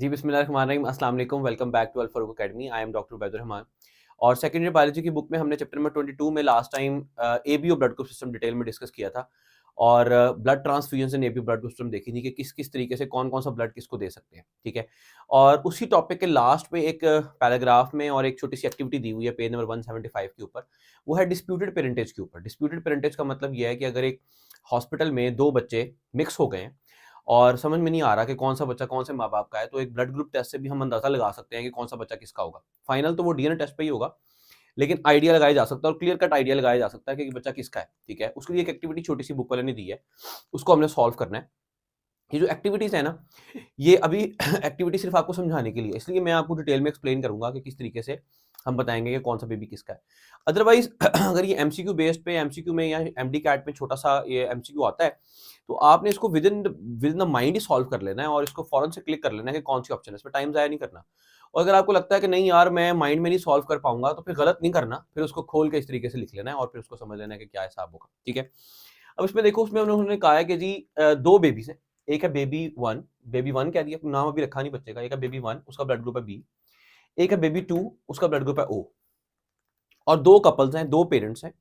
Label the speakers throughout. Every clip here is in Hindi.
Speaker 1: जी बिस्मिल्लाहिर्रहमानिर्रहीम, अस्सलाम वालेकुम। Welcome back to Al Farooq academy. I am doctor Ubaidur Rahman. और सेकेंड ईयर बायोलॉजी की बुक में हमने चैप्टर नंबर 22 में last time ABO blood group system detail में डिस्कस किया था और blood transfusion in ABO blood group system देखी थी कि किस किस तरीके से कौन कौन सा ब्लड किसको दे सकते हैं। ठीक है, और उसी टॉपिक के लास्ट में एक पैराग्राफ में और एक छोटी सी एक्टिविटी दी हुई है पेज नंबर 175 के ऊपर। वो है डिस्प्यूटेड पेरेंटेज के ऊपर। डिस्प्यूटेड पेरेंटेज का मतलब ये है कि अगर एक हॉस्पिटल में दो बच्चे मिक्स हो गए हैं और समझ में नहीं आ रहा कि कौन सा बच्चा कौन से माँ बाप का है, तो एक ब्लड ग्रुप टेस्ट से भी हम अंदाजा लगा सकते हैं कि कौन सा बच्चा किसका होगा। फाइनल तो वो डीएनए टेस्ट पे ही होगा, लेकिन आइडिया लगाया जा सकता है और क्लियर कट आइडिया लगाया जा सकता है कि बच्चा किसका है। ठीक है, उसके लिए एक एक्टिविटी छोटी सी बुक वाले ने दी है, उसको हमने सॉल्व करना है। ये जो एक्टिविटीज है ना, ये अभी एक्टिविटी सिर्फ आपको समझाने के लिए, इसलिए मैं आपको डिटेल में एक्सप्लेन करूंगा कि किस तरीके से हम बताएंगे कि कौन सा बेबी किसका है। अदरवाइज अगर ये एमसीक्यू बेस्ड पे एमसीक्यू में या एमडी कैट में छोटा सा ये एमसीक्यू आता है, तो आपने इसको with in the mind he solve कर लेना है और इसको फौरन से क्लिक कर लेना है कि कौन सी ऑप्शन है, इसमें टाइम ज़ाया नहीं करना। और अगर आपको लगता है कि नहीं यार मैं माइंड में नहीं सॉल्व कर पाऊंगा, तो फिर गलत नहीं करना, फिर उसको खोल के इस तरीके से लिख लेना है और फिर उसको समझ लेना है कि क्या हिसाब होगा। ठीक है, अब इसमें देखो, उसमें उन्होंने कहा है कि जी दो बेबीज हैं। एक है बेबी वन कह दिया, नाम अभी रखा नहीं बच्चे का। एक है बेबी वन, उसका ब्लड ग्रुप है बी। एक है बेबी टू, उसका ब्लड ग्रुप है ओ। और दो कपल्स हैं, दो पेरेंट्स हैं।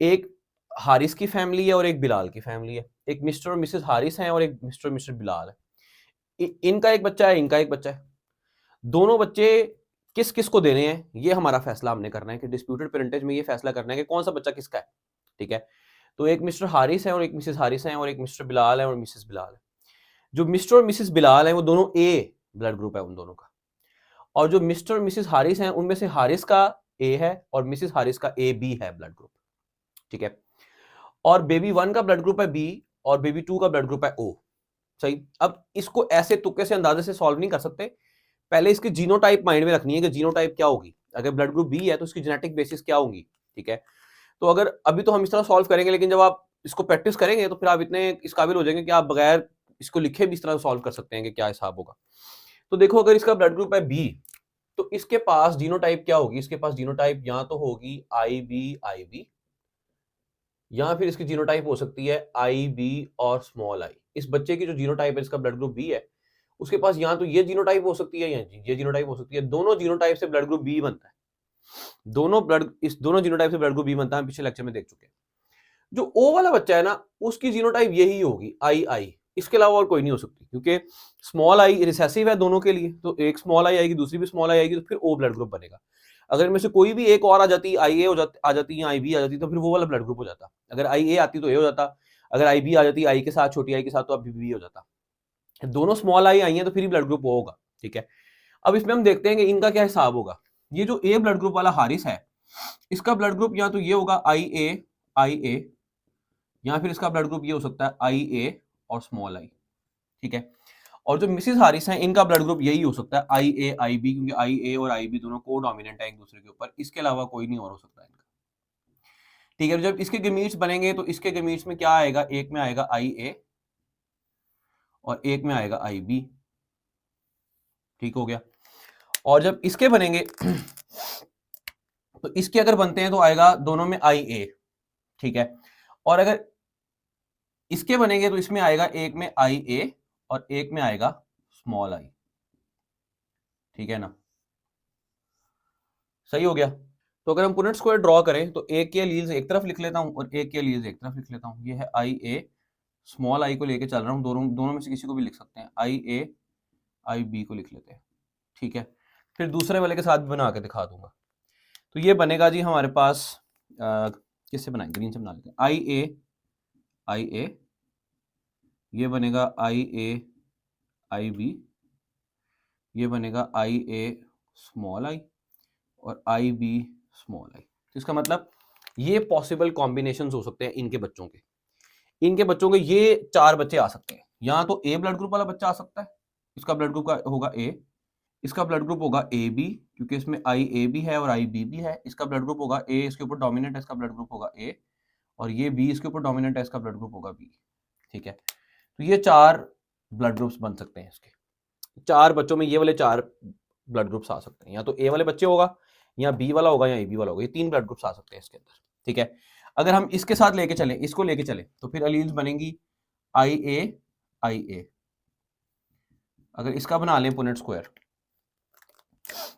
Speaker 1: एक हारिस की फैमिली है और एक बिलाल की फैमिली है। एक मिस्टर और मिसेस हारिस हैं और एक मिस्टर और मिसेस बिलाल है। इनका एक बच्चा है, इनका एक बच्चा है। दोनों बच्चे किस किस को देने हैं, ये हमारा फैसला हमने करना है कि डिस्प्यूटेड पेरेंटेज में ये फैसला करना है कि कौन सा बच्चा किसका है। ठीक है, तो एक मिस्टर हारिस है और एक मिसेस हारिस है और एक मिस्टर बिलाल है और मिसेस बिलाल है। जो मिस्टर और मिसेस बिलाल है वो दोनों ए ब्लड ग्रुप है उन दोनों का। और जो मिस्टर और मिसेस हारिस हैं उनमें से हारिस का ए है और मिसेस हारिस का ए बी है ब्लड ग्रुप। ठीक है, और बेबी वन का ब्लड ग्रुप है बी और बेबी टू का ब्लड ग्रुप है ओ। सही, अब इसको ऐसे तुक्के से अंदाजे से सॉल्व नहीं कर सकते। पहले इसकी जीनोटाइप माइंड में रखनी है कि जीनोटाइप क्या होगी। अगर ब्लड ग्रुप बी है तो इसकी जेनेटिक बेसिस क्या होंगी। ठीक है, तो अगर अभी तो हम इस तरह सॉल्व करेंगे, लेकिन जब आप इसको प्रैक्टिस करेंगे तो फिर आप इतने इस काबिल हो जाएंगे कि आप बगैर इसको लिखे भी इस तरह सॉल्व कर सकते हैं कि क्या हिसाब होगा। तो देखो, अगर इसका ब्लड ग्रुप है बी, तो इसके पास जीनोटाइप क्या होगी। इसके पास जीनोटाइप या तो होगी आई बी, या फिर इसकी जीनोटाइप हो सकती है आई बी और स्मॉल आई। इस बच्चे की जो जीनोटाइप है, इसका ब्लड ग्रुप बी है, उसके पास या तो ये जीनोटाइप हो सकती है या ये जीनोटाइप हो सकती है। दोनों जीनोटाइप से ब्लड ग्रुप बी बनता है। दोनों जीनोटाइप से ब्लड ग्रुप बी बनता है, पिछले लेक्चर में देख चुके हैं। जो ओ वाला बच्चा है ना, उसकी जीनोटाइप यही होगी आई। इसके अलावा और कोई नहीं हो सकती, क्योंकि स्मॉल आई रिसेसिव है दोनों के लिए, तो एक स्मॉल आई आएगी, दूसरी भी स्मॉल आई आएगी, तो फिर ओ ब्लड ग्रुप बनेगा। अगर इनमें से कोई भी एक और आ जाती, आई ए आ जाती, आई बी आ जाती, तो फिर वो वाला ब्लड ग्रुप हो जाता। अगर आई ए आती तो ए हो जाता, अगर आई बी आ जाती आई के साथ, छोटी आई के साथ, तो अब बी हो जाता। दोनों स्मॉल आई आई हैं तो फिर ही ब्लड ग्रुप ओ होगा। ठीक है, अब इसमें हम देखते हैं कि इनका क्या हिसाब होगा। ये जो ए ब्लड ग्रुप वाला हारिस है, इसका ब्लड ग्रुप या तो ये होगा आई ए, या फिर इसका ब्लड ग्रुप ये हो सकता है आई ए और स्मॉल आई। ठीक है, और जो मिसिस हारिस हैं, इनका ब्लड ग्रुप यही हो सकता है आई बी, क्योंकि आई ए और आई बी दोनों को डोमिनेंट है एक दूसरे के ऊपर, इसके अलावा कोई नहीं और हो सकता इनका। ठीक है, जब इसके गमीट्स बनेंगे तो इसके गमीट्स में क्या आएगा, एक में आएगा आई ए और एक में आएगा आई बी। ठीक हो गया, और जब इसके बनेंगे तो इसके अगर बनते हैं तो आएगा दोनों में आई ए। ठीक है, और अगर इसके बनेंगे तो इसमें आएगा एक में आई ए और एक में आएगा स्मॉल आई। ठीक है ना, सही हो गया। तो अगर हम पुनेट स्क्वायर ड्रॉ करें तो एक के एलील्स एक तरफ लिख लेता हूं और एक के एलील्स एक तरफ लिख लेता हूं। ये है आई ए, स्मॉल आई को लेके चल रहा हूं, दोनों दोनों में से किसी को भी लिख सकते हैं। आई ए आई बी को लिख लेते हैं। ठीक है, फिर दूसरे वाले के साथ भी बना के दिखा दूंगा। तो ये बनेगा जी हमारे पास, किससे बनाएंगे, ग्रीन से बना लेते हैं। आई ए, ये बनेगा आई ए आई बी, ये बनेगा आई ए स्मॉल आई और आई बी स्मॉल आई। तो इसका मतलब ये पॉसिबल कॉम्बिनेशंस हो सकते हैं इनके बच्चों के। इनके बच्चों के ये चार बच्चे आ सकते हैं। या तो ए ब्लड ग्रुप वाला बच्चा आ सकता है, इसका ब्लड ग्रुप का होगा ए। इसका ब्लड ग्रुप होगा ए बी, क्योंकि इसमें आई ए भी है और आई बी भी है। इसका ब्लड ग्रुप होगा ए, इसके ऊपर डोमिनेंट है, इसका ब्लड ग्रुप होगा ए। और ये बी, इसके ऊपर डोमिनेंट है, इसका ब्लड ग्रुप होगा बी। ठीक है, तो ये चार ब्लड ग्रुप्स बन सकते हैं इसके। चार बच्चों में ये वाले चार ब्लड ग्रुप्स आ सकते हैं, या तो ए वाले बच्चे होगा, या बी वाला होगा, या ए बी वाला होगा। ये तीन ब्लड ग्रुप्स आ सकते हैं इसके अंदर। ठीक है, अगर हम इसके साथ लेके चले, इसको लेके चले, तो फिर अलील्स बनेंगी आई ए अगर इसका बना लें पुनेट स्क्वायर,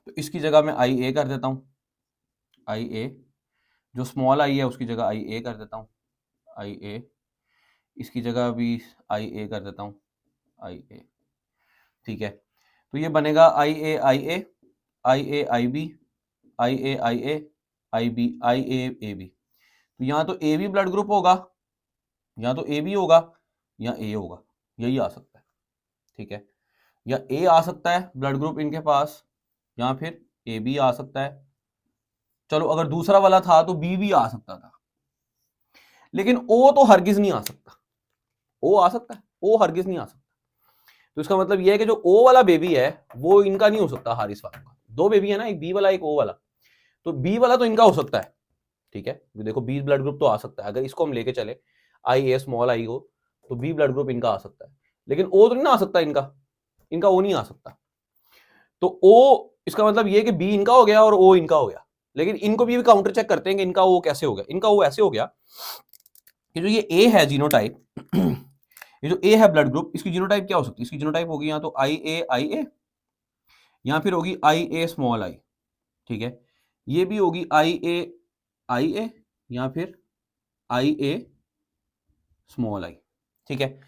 Speaker 1: तो इसकी जगह मैं आई ए कर देता हूँ, आई ए, जो स्मॉल आई है उसकी जगह आई ए कर देता हूँ, आई ए, इसकी जगह भी आई ए कर देता हूँ, आई ए। ठीक है, तो ये बनेगा I A I A, I A I B, I A I A, I B I A B. तो यहाँ तो ए बी ब्लड ग्रुप होगा, यहाँ तो ए बी होगा, या ए होगा, यही आ सकता है। ठीक है, या ए आ सकता है ब्लड ग्रुप इनके पास, या फिर ए बी आ सकता है। चलो अगर दूसरा वाला था तो बी भी आ सकता था, लेकिन ओ तो हरगिज नहीं आ सकता। ओ आ सकता है, ओ हरगिज नहीं आ सकता। तो इसका मतलब यह है कि जो ओ वाला बेबी है वो इनका नहीं हो सकता, हारिस वालों का। दो बेबी है ना, एक बी वाला एक ओ वाला, तो बी वाला तो इनका हो सकता है। ठीक है, देखो बी ब्लड ग्रुप तो आ सकता है, अगर इसको हम लेके चले आई ए स्मॉल आई हो, तो बी ब्लड ग्रुप इनका आ सकता है, लेकिन ओ तो नहीं ना आ सकता इनका, इनका ओ नहीं आ सकता। तो ओ, इसका मतलब ये कि बी इनका हो गया और ओ इनका हो गया। लेकिन इनको भी काउंटर चेक करते हैं कि इनका ओ कैसे हो गया। इनका ओ ऐसे हो गया कि जो ये ए है जीनोटाइप, ये जो ए है ब्लड ग्रुप, इसकी जीनोटाइप क्या हो सकती है? इसकी जीनोटाइप होगी या तो आई ए, या फिर होगी आई ए स्मॉल आई। ठीक है, ये भी होगी आई ए, या फिर आई ए स्मॉल आई। ठीक है,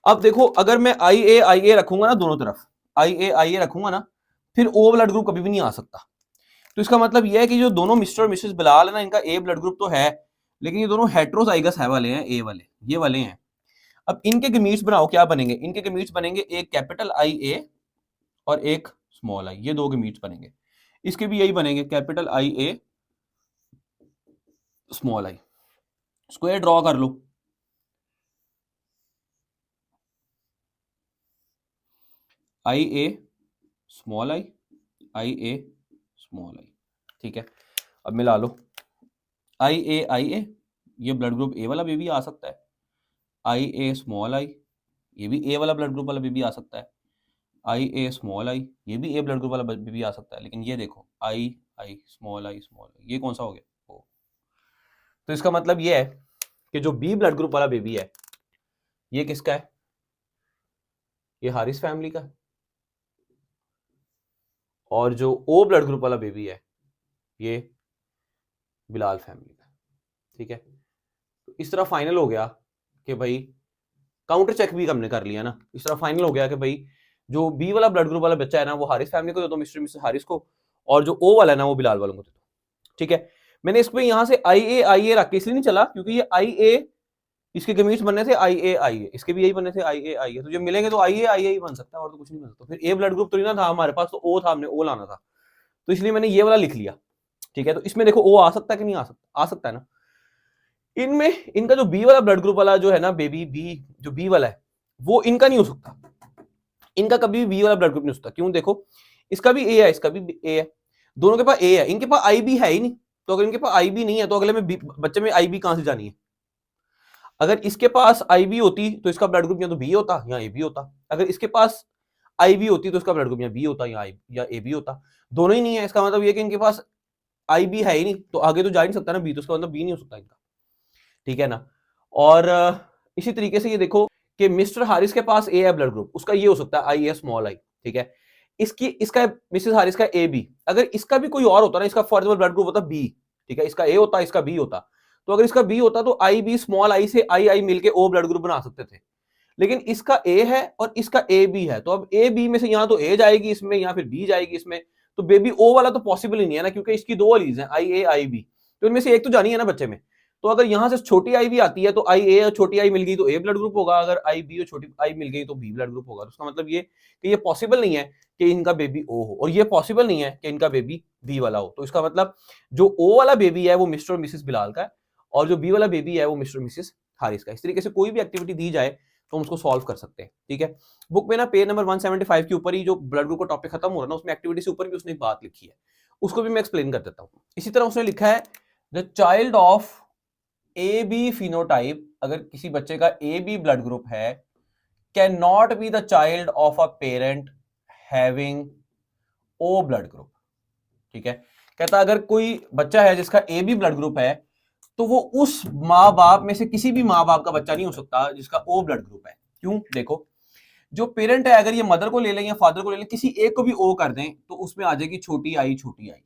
Speaker 1: अब देखो अगर मैं आई ए रखूंगा ना दोनों तरफ, आई ए रखूंगा ना, फिर ओ ब्लड ग्रुप कभी भी नहीं आ सकता। तो इसका मतलब यह है कि जो दोनों मिस्टर और मिसेस बिलाल है ना, इनका ए ब्लड ग्रुप तो है, लेकिन ये दोनों हेट्रोजाइगस है वाले हैं, ए वाले, ये वाले हैं। अब इनके गमीट्स बनाओ, क्या बनेंगे? इनके गमीट्स बनेंगे एक कैपिटल आई ए और एक स्मॉल आई, ये दो गमीट्स बनेंगे। इसके भी यही बनेंगे, capital I A small I. Square draw कर लो, आई A small I, I A small I. ठीक है, अब मिला लो, आई ए, ये ब्लड ग्रुप ए वाला बेबी आ सकता है, आई ए स्मॉल आई, ये भी ए वाला ब्लड ग्रुप वाला बेबी आ सकता है, आई ए स्मॉल आई, ये भी ए ब्लड ग्रुप वाला बेबी आ सकता है। लेकिन ये देखो आई स्मॉल आई, ये कौन सा हो गया? ओ। तो इसका मतलब ये है कि जो बी ब्लड ग्रुप वाला बेबी है ये किसका है? ये हारिस फैमिली का है। और जो ओ ब्लड ग्रुप वाला बेबी है ये बिलाल फैमिली का। ठीक है, तो इस तरह फाइनल हो गया कि भाई, काउंटर चेक भी हमने कर लिया ना, इस तरह फाइनल हो गया कि भाई जो बी वाला ब्लड ग्रुप वाला बच्चा है ना वो हारिस फैमिली को दे दो, मिस्टर मिसेस हारिस को, और जो ओ वाला है ना वो बिलाल वालों को दे दो। ठीक है, मैंने इसको यहां से आई ए रख के इसलिए नहीं चला क्योंकि ये आई ए, इसके गमीट्स बनने थे आई ए, इसके भी यही बनने थे आई ए, तो जब मिलेंगे तो आई ए बन सकता है, और तो कुछ नहीं बन सकता। फिर ए ब्लड ग्रुप तो नहीं ना था हमारे पास, तो ओ था, हमने ओ लाना था, तो इसलिए मैंने ये वाला लिख लिया। ठीक है, तो इसमें देखो ओ आ सकता है कि नहीं आ सकता? आ सकता है ना। इनमें इनका जो बी वाला ब्लड ग्रुप वाला जो है ना बेबी, बी जो बी वाला है वो इनका नहीं हो सकता, इनका कभी भी बी वाला ब्लड ग्रुप नहीं हो सकता। क्यों? देखो इसका भी ए है, इसका भी ए है, दोनों के पास ए है, इनके पास आई बी है ही नहीं। तो अगर इनके पास आई बी नहीं है तो अगले में बच्चे में आई बी कहां से जानी है? अगर इसके पास आई बी होती तो इसका ब्लड ग्रुप या तो बी होता या ए बी होता। अगर इसके पास आई बी होती तो इसका ब्लड ग्रुप या बी होता या ए बी होता। दोनों ही नहीं है, इसका मतलब ये कि इनके पास आई बी है ही नहीं, तो आगे तो जा नहीं सकता ना बी, तो इसका मतलब बी नहीं हो सकता इनका। ठीक है ना। और इसी तरीके से ये देखो कि मिस्टर हारिस के पास ए है ब्लड ग्रुप, उसका ये हो सकता है आई ए स्मॉल आई। ठीक है, इसका मिसेस हारिस का ए बी, अगर इसका भी कोई और होता ना, इसका फॉर एग्जांपल ब्लड ग्रुप होता बी, ठीक है, इसका ए होता, इसका बी होता, तो अगर इसका बी होता तो आई बी स्मॉल आई से आई मिलके ओ ब्लड ग्रुप बना सकते थे। लेकिन इसका ए है और इसका ए बी है, तो अब ए बी में से यहां तो ए जाएगी इसमें, या फिर बी जाएगी इसमें, तो बेबी ओ वाला तो पॉसिबल ही नहीं है ना, क्योंकि इसकी दो लीज हैं आई ए आई बी, तो इनमें से एक तो जानी है ना बच्चे में। तो अगर यहां से छोटी आई भी आती है तो आई ए और छोटी आई मिल गई तो ए ब्लड ग्रुप होगा, अगर आई बी और छोटी आई मिल गई तो बी ब्लड ग्रुप होगा। तो उसका मतलब ये कि ये पॉसिबल नहीं है कि इनका बेबी ओ हो, और ये पॉसिबल नहीं है कि इनका बेबी बी वाला हो। तो इसका मतलब जो ओ वाला बेबी है वो मिस्टर और मिसेस बिलाल का है, और जो बी वाला बेबी है वो मिस्टर और मिसेस हारिस का। इस तरीके से कोई भी एक्टिविटी दी जाए तो हम उसको सॉल्व कर सकते हैं। ठीक है, बुक में ना पेज नंबर 175 के ऊपर ही जो ब्लड ग्रुप का टॉपिक खत्म हो रहा है ना, उसमें एक्टिविटी से ऊपर भी उसने एक बात लिखी है, उसको भी मैं एक्सप्लेन कर देता हूं। इसी तरह उसने लिखा है the child of A B phenotype, अगर किसी बच्चे का ए बी ब्लड ग्रुप है, can not be the child of a parent having O blood group. ठीक है, कहता अगर कोई बच्चा है जिसका ए बी ब्लड ग्रुप है तो वो उस माँ बाप में से किसी भी माँ बाप का बच्चा नहीं हो सकता जिसका ओ ब्लड ग्रुप है। क्यों? देखो जो पेरेंट है अगर ये मदर को ले लें या फादर को ले लें, किसी एक को भी ओ कर दें तो उसमें आ जाएगी छोटी आई छोटी आई।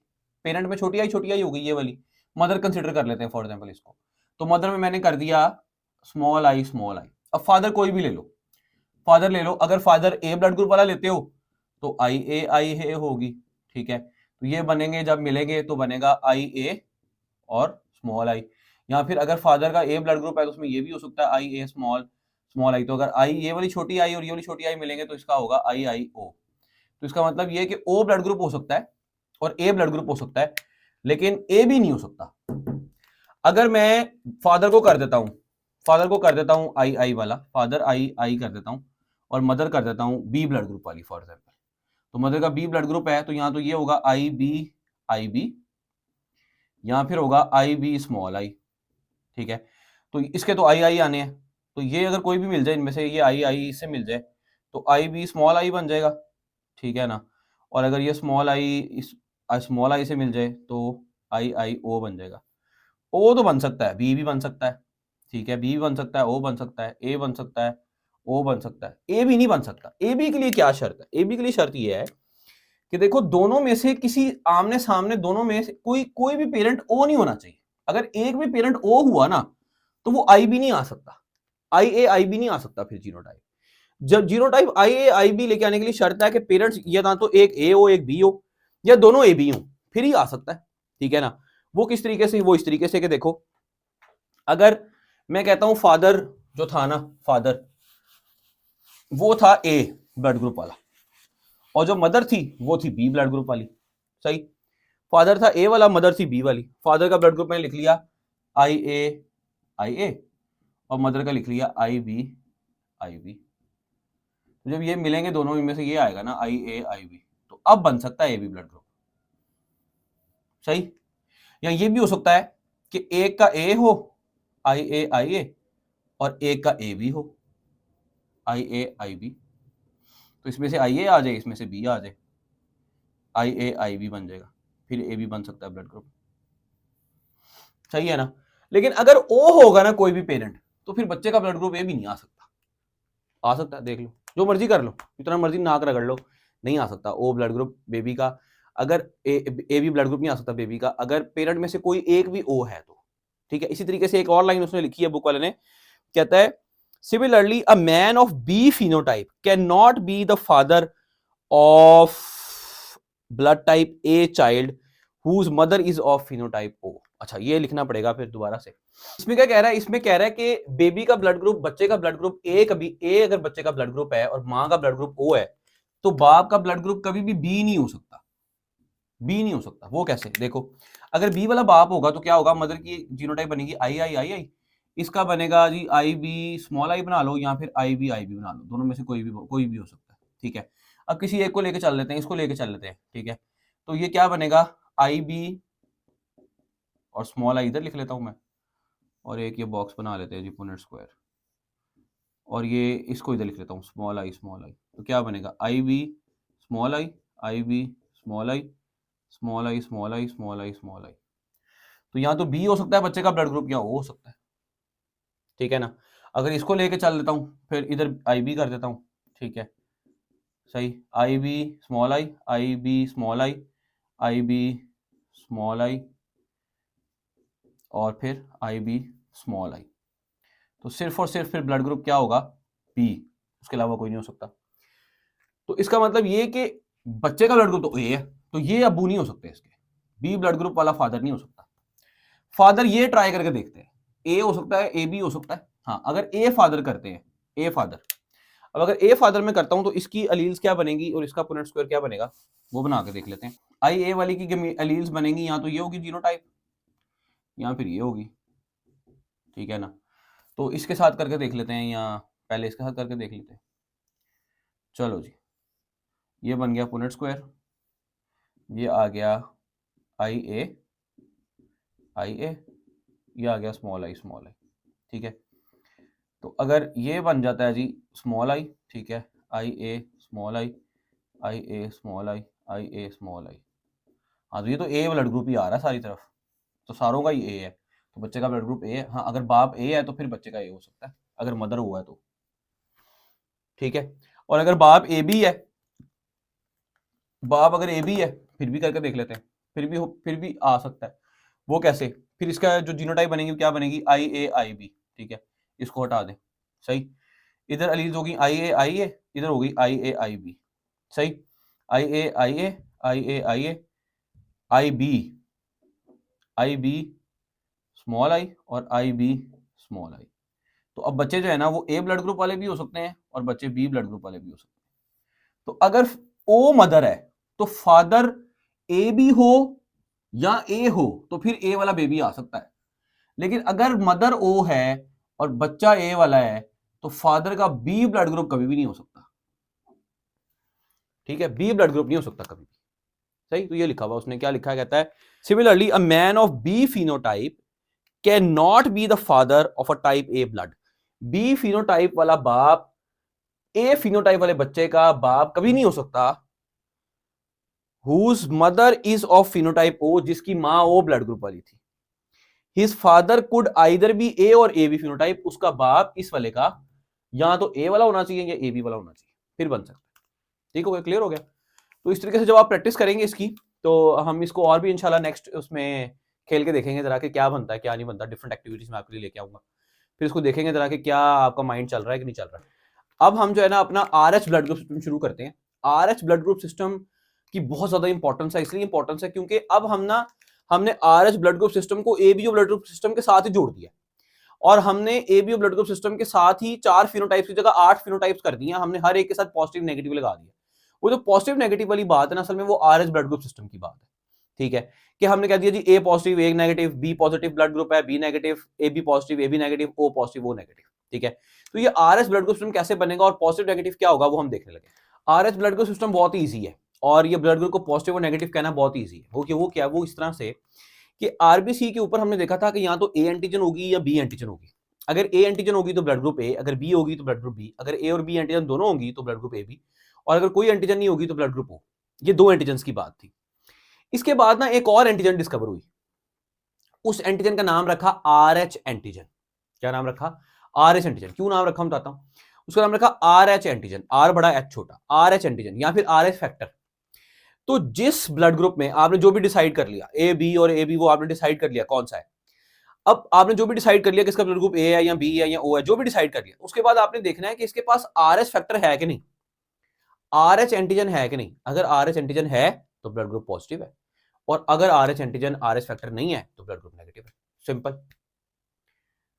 Speaker 1: पेरेंट में छोटी आई हो गई ये वाली। मदर कंसिडर कर लेते हैं फॉर एग्जांपल इसको, तो मदर में मैंने कर दिया स्मॉल आई स्मॉल आई। अब फादर कोई भी ले लो, फादर ले लो, अगर फादर ए ब्लड ग्रुप वाला लेते हो तो आई ए होगी, ठीक है। तो ये बनेंगे जब मिलेंगे तो बनेगा आई ए और स्मॉल आई। या फिर अगर फादर का ए ब्लड ग्रुप है तो उसमें ये भी हो सकता है I A small small I. तो अगर आई ये वाली छोटी आई और ये वाली छोटी आई मिलेंगे तो इसका होगा आई आई ओ। तो इसका मतलब ये है कि ओ ब्लड ग्रुप हो सकता है और ए ब्लड ग्रुप हो सकता है, लेकिन ए भी नहीं हो सकता। अगर मैं फादर को कर देता हूं आई आई वाला, फादर आई आई कर देता हूं और मदर कर देता हूं बी ब्लड ग्रुप वाली फॉर एग्जाम्पल, तो मदर का बी ब्लड ग्रुप है तो यहां तो ये होगा आई बी या फिर होगा आई बी स्मॉल आई, ठीक है। तो इसके तो आई आई आने हैं, तो ये अगर कोई भी मिल जाए इनमें से, ये आई आई से मिल जाए तो आई बी स्मॉल आई बन जाएगा, ठीक है ना। और अगर ये स्मॉल आई से मिल जाए तो आई आई ओ बन जाएगा। ओ तो बन सकता है, बी भी बन सकता है, ठीक है, बी भी बन सकता है, ओ बन सकता है, ए बन सकता है, ओ बन सकता है, ए भी नहीं बन सकता। ए बी के लिए क्या शर्त है? ए बी के लिए शर्त ये है कि देखो दोनों में से किसी आमने सामने दोनों में से कोई भी पेरेंट ओ नहीं होना चाहिए। अगर एक भी पेरेंट ओ हुआ ना तो वो आई बी नहीं आ सकता, आई बी नहीं आ सकता फिर जीनोटाइप। जब जीनोटाइप आई बी लेके आने के लिए शर्त है कि पेरेंट्स या ना तो एक ए हो एक बी हो या दोनों ए बी हो, फिर ही आ सकता है, ठीक है ना। वो किस तरीके से? वो इस तरीके से कि देखो अगर मैं कहता हूं फादर जो था ना, फादर वो था ए ब्लड ग्रुप वाला और जो मदर थी वो थी बी ब्लड ग्रुप वाली, सही। फादर था ए वाला, मदर थी बी वाली। फादर का ब्लड ग्रुप मैंने लिख लिया आई ए और मदर का लिख लिया आई बी। तो जब ये मिलेंगे दोनों में से ये आएगा ना आई बी, तो अब बन सकता है ए बी ब्लड ग्रुप, सही। या ये भी हो सकता है कि एक का ए हो आई ए और एक का ए बी हो आई बी, तो इसमें से आई ए आ जाए, इसमें से बी आ जाए, आई बी बन जाएगा, फिर ए बी बन सकता है ब्लड ग्रुप, सही है ना। लेकिन अगर ओ होगा ना कोई भी पेरेंट तो फिर बच्चे का ब्लड ग्रुप ए भी नहीं आ सकता। आ सकता है, देख लो, जो मर्जी कर लो, जितना मर्जी नाक रगड़ लो, नहीं आ सकता ओ ब्लड ग्रुप बेबी का। अगर ए बी ब्लड ग्रुप नहीं आ सकता बेबी का अगर पेरेंट में से कोई एक भी ओ है तो, ठीक है। इसी तरीके से एक और लाइन उसने लिखी है बुक वाले ने, कहता है similarly a man of B phenotype can not be the father of blood type A child whose mother is of phenotype O. अच्छा, ये लिखना पड़ेगा फिर दोबारा से। इसमें क्या कह रहा है? इसमें कह रहा है कि बेबी का ब्लड ग्रुप, बच्चे का ब्लड ग्रुप ए, कभी ए अगर बच्चे का ब्लड ग्रुप है और मां का ब्लड ग्रुप ओ है तो बाप का ब्लड ग्रुप कभी भी बी नहीं हो सकता, बी नहीं हो सकता। वो कैसे? देखो, अगर बी वाला बाप होगा तो क्या होगा, मदर की जीनोटाइप बनेगी आई, इसका बनेगा जी आई बी स्मॉल आई बना लो या फिर आई बी बना लो, दोनों में से कोई भी हो सकता है, ठीक है। अब किसी एक को लेके चल लेते हैं, इसको लेके चल लेते हैं, ठीक है। तो ये क्या बनेगा, आई बी और स्मॉल आई इधर लिख लेता हूं मैं, और एक ये बॉक्स बना लेते हैं जी पुनेट स्क्वायर, और ये इसको इधर लिख लेता हूँ स्मॉल आई। तो क्या बनेगा I B small I B small I small I small I small I small I. तो यहाँ तो बी हो सकता है बच्चे का ब्लड ग्रुप या ओ हो सकता है, ठीक है ना। अगर इसको लेके चल लेता हूँ फिर इधर आई बी कर देता हूँ, ठीक है, सही। I B small I B small I B small I और फिर आई बी स्मॉल आई। तो सिर्फ और सिर्फ फिर ब्लड ग्रुप क्या होगा, बी, उसके अलावा कोई नहीं हो सकता। तो इसका मतलब ये कि बच्चे का ब्लड ग्रुप तो ए है, तो ये अबू नहीं हो सकते इसके, बी ब्लड ग्रुप वाला फादर नहीं हो सकता। फादर ये ट्राई करके देखते हैं, ए हो सकता है, ए बी हो सकता है। हाँ, अगर ए फादर करते हैं, ए फादर, अब अगर ए फादर में करता हूं तो इसकी अलील्स क्या बनेगी और इसका पुनेट स्क्वायर क्या बनेगा, वो बना के देख लेते हैं। आई ए वाली की अलील्स बनेंगी, या तो ये होगी जीनोटाइप या फिर ये होगी, ठीक है ना। तो इसके साथ करके देख लेते हैं या पहले इसके साथ करके देख लेते हैं। चलो जी, ये बन गया पुनेट स्क्वायर, ये आ गया आई ए, ये आ गया स्मॉल आई, ठीक है। तो अगर ये बन जाता है जी स्मॉल आई, ठीक है, I A small I small I small I. हाँ, तो ये तो ए ब्लड ग्रुप ही आ रहा है सारी तरफ, तो सारों का ही ए है, तो बच्चे का ब्लड ग्रुप ए है। हाँ, अगर बाप ए है तो फिर बच्चे का ए हो सकता है, अगर मदर हुआ है तो, ठीक है। और अगर बाप ए बी है, बाप अगर ए बी है, फिर भी करके देख लेते हैं, फिर भी आ सकता है। वो कैसे? फिर इसका जो जीनोटाइप बनेगी क्या बनेगी? आई ए आई बी। ठीक है, इसको हटा दें। सही, इधर अलीज होगी आई ए आई ए, इधर होगी आई ए आई बी। सही, I A I A I A I A I B, I B small I और आई बी स्मॉल आई। तो अब बच्चे जो है ना वो ए ब्लड ग्रुप वाले भी हो सकते हैं और बच्चे बी ब्लड ग्रुप वाले भी हो सकते हैं। तो अगर ओ मदर है तो फादर ए बी हो या ए हो तो फिर ए वाला बेबी आ सकता है। लेकिन अगर मदर ओ है और बच्चा ए वाला है तो फादर का बी ब्लड ग्रुप कभी भी नहीं हो सकता। ठीक है, बी ब्लड ग्रुप नहीं हो सकता कभी भी। सही, तो ये लिखा हुआ उसने, क्या लिखा है? कहता है similarly a man of B phenotype can not be the father of a type A blood. B phenotype वाला बाप ए फिनोटाइप वाले बच्चे का बाप कभी नहीं हो सकता। whose mother is of phenotype O, जिसकी मां ओ ब्लड ग्रुप वाली थी। his father could either be A और AB phenotype, उसका बाप इस वाले का या तो A वाला होना चाहिए या AB वाला होना चाहिए, फिर बन सकता है। ठीक हो गया, क्लियर हो गया? तो इस तरीके से जब आप प्रैक्टिस करेंगे इसकी तो हम इसको और भी इंशाल्लाह नेक्स्ट उसमें खेल के देखेंगे जरा कि क्या बनता है क्या नहीं बनता। डिफरेंट एक्टिविटीज में आपके लिए लेके आऊंगा, फिर इसको देखेंगे जरा कि क्या आपका माइंड चल रहा है कि नहीं चल रहा है। अब हम जो है ना अपना RH ब्लड ग्रुप सिस्टम शुरू करते हैं। RH ब्लड ग्रुप सिस्टम की बहुत ज्यादा इंपॉर्टेंस है, इसलिए इंपॉर्टेंस है क्योंकि अब हमने RH ब्लड ग्रुप सिस्टम को ABO ब्लड ग्रुप सिस्टम के साथ ही जोड़ दिया और हमने ABO ब्लड ग्रुप सिस्टम के साथ ही 4 फिनोटाइप्स की जगह 8 फिनोटाइप्स कर दिए। हमने हर एक के साथ पॉजिटिव नेगेटिव लगा दिया। वो जो पॉजिटिव नेगेटिव वाली बात है ना, असल में वो RH ब्लड ग्रुप सिस्टम की बात है। ठीक है, कि हमने कह दिया जी A positive A negative, B positive blood group है, B negative, A B positive A B negative, O positive O negative. ठीक है, तो ये RH ब्लड ग्रुप सिस्टम कैसे बनेगा और पॉजिटिव नेगेटिव क्या होगा वो हम देखने लगे। RH ब्लड ग्रुप सिस्टम बहुत ही ईजी है और ये ब्लड ग्रुप को पॉजिटिव और नेगेटिव कहना बहुत ईजी है। वो क्या, वो इस तरह से कि आरबीसी के ऊपर हमने देखा था कि या तो ए एंटीजन होगी या बी एंटीजन होगी। अगर ए एंटीजन होगी तो ब्लड ग्रुप ए, अगर बी होगी तो ब्लड ग्रुप बी, अगर ए और बी एंटीजन दोनों होगी तो ब्लड ग्रुप ए बी, और अगर कोई एंटीजन नहीं होगी तो ब्लड ग्रुप ओ। ये दो एंटीजन की बात थी। इसके बाद ना एक और एंटीजन डिस्कवर हुई, उस एंटीजन का नाम रखा RH एंटीजन। क्या नाम रखा? RH antigen. क्यों नाम रखा हम बताता हूं। उसका नाम रखा RH एंटीजन, R बड़ा H छोटा, RH एंटीजन या फिर RH फैक्टर। तो जिस ब्लड ग्रुप में आपने जो भी डिसाइड कर लिया, ए बी और ए बी, वो आपने डिसाइड कर लिया कौन सा है। अब आपने जो भी डिसाइड कर लिया कि इसका ब्लड ग्रुप ए है या बी है या ओ है, जो भी डिसाइड कर लिया, उसके बाद आपने देखना है कि इसके पास RH फैक्टर है कि नहीं, RH एंटीजन है कि नहीं। अगर RH एंटीजन है तो ब्लड ग्रुप पॉजिटिव है और अगर RH एंटीजन RH फैक्टर नहीं है तो ब्लड ग्रुप नेगेटिव है। सिंपल।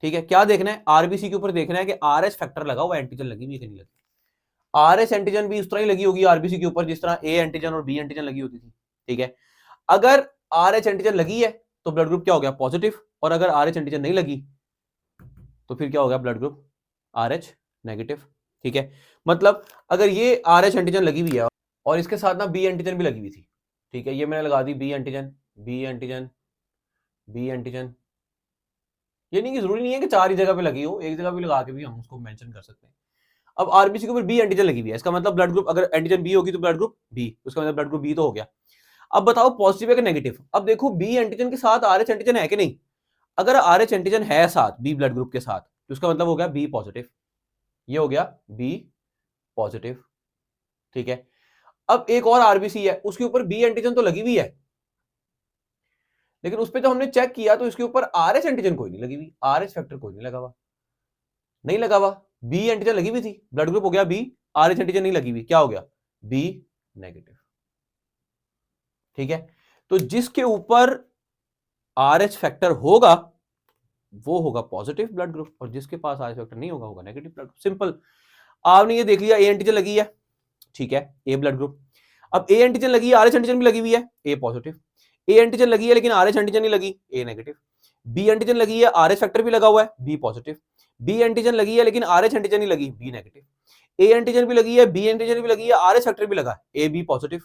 Speaker 1: ठीक है, क्या देखना है? आरबीसी के ऊपर देखना है कि RH फैक्टर लगा हुआ एंटीजन लगी हुई है कि नहीं लगी। RH एंटीजन भी उस तरह ही लगी होगी आरबीसी के ऊपर जिस तरह ए एंटीजन और बी एंटीजन लगी होती थी। ठीक है, अगर RH एंटीजन लगी है तो ब्लड ग्रुप क्या हो गया? पॉजिटिव, और अगर RH एंटीजन नहीं लगी तो फिर क्या हो गया? Blood group RH negative. ठीक है, मतलब अगर ये RH एंटीजन लगी हुई है और इसके साथ ना बी एंटीजन भी लगी हुई थी। ठीक है, ये मैंने लगा दी B antigen, B antigen, B antigen. ये नहीं कि जरूरी नहीं है कि 4 ही जगह पे लगी हो, एक जगह भी लगा के भी हम उसको मेंशन कर सकते हैं। अब आरबीसी के ऊपर बी एंटीजन लगी हुई है, इसका मतलब ब्लड ग्रुप, अगर एंटीजन बी होगी तो ब्लड ग्रुप बी, उसका मतलब ब्लड ग्रुप बी तो हो गया। अब बताओ पॉजिटिव है कि नेगेटिव। अब देखो बी एंटीजन के साथ RH एंटीजन है कि नहीं। अगर RH एंटीजन है साथ बी ब्लड ग्रुप के साथ तो उसका मतलब हो गया बी पॉजिटिव, ये हो गया बी पॉजिटिव। ठीक है, अब एक और आरबीसी है, उसके ऊपर बी एंटीजन तो लगी हुई है, लेकिन उस पर जब हमने चेक किया तो इसके ऊपर RH एंटीजन कोई नहीं लगी हुई, RH फैक्टर कोई नहीं लगा हुआ, नहीं लगा हुआ। बी एंटीजन लगी हुई थी, ब्लड ग्रुप हो गया बी, RH एंटीजन नहीं लगी हुई, क्या हो गया? B negative. ठीक है, तो जिसके ऊपर RH फैक्टर होगा वो होगा पॉजिटिव ब्लड ग्रुप और जिसके पास RH फैक्टर नहीं होगा होगा नेगेटिव ब्लड ग्रुप। सिंपल। आपने ये देख लिया ए एंटीजन लगी है, ठीक है, ए ब्लड ग्रुप। अब ए एंटीजन लगी है, RH एंटीजन भी लगी हुई है, ए पॉजिटिव। ए एंटीजन लगी है लेकिन RH एंटीजन नहीं लगी, ए नेगेटिव। बी एंटीजन लगी है, RH फैक्टर भी लगा हुआ है, बी पॉजिटिव। बी एंटीजन लगी है लेकिन RH एंटीजन नहीं लगी, बी नेगेटिव। ए एंटीजन भी लगी है, बी एंटीजन भी लगी है, RH फैक्टर भी लगा, A B positive.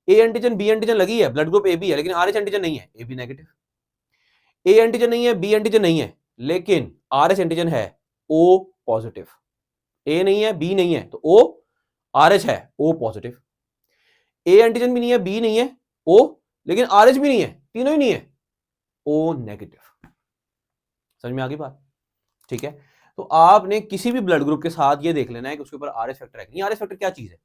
Speaker 1: A antigen B antigen लगी है, ब्लड ग्रुप ए बी है लेकिन RH एंटीजन नहीं है, A B negative. A antigen नहीं है, बी एंटीजन नहीं है, लेकिन RH एंटीजन है, ओ पॉजिटिव। ए नहीं है, बी नहीं है तो ओ, RH है, ओ पॉजिटिव। ए एंटीजन भी नहीं है, बी नहीं है, ओ, लेकिन RH भी नहीं है, तीनों ही नहीं है, ओ नेगेटिव। समझ में आ गई बात? ठीक है, तो आपने किसी भी ब्लड ग्रुप के साथ ये देख लेना है कि उसके ऊपर आरएच फैक्टर है नहीं। आरएच फैक्टर क्या चीज है?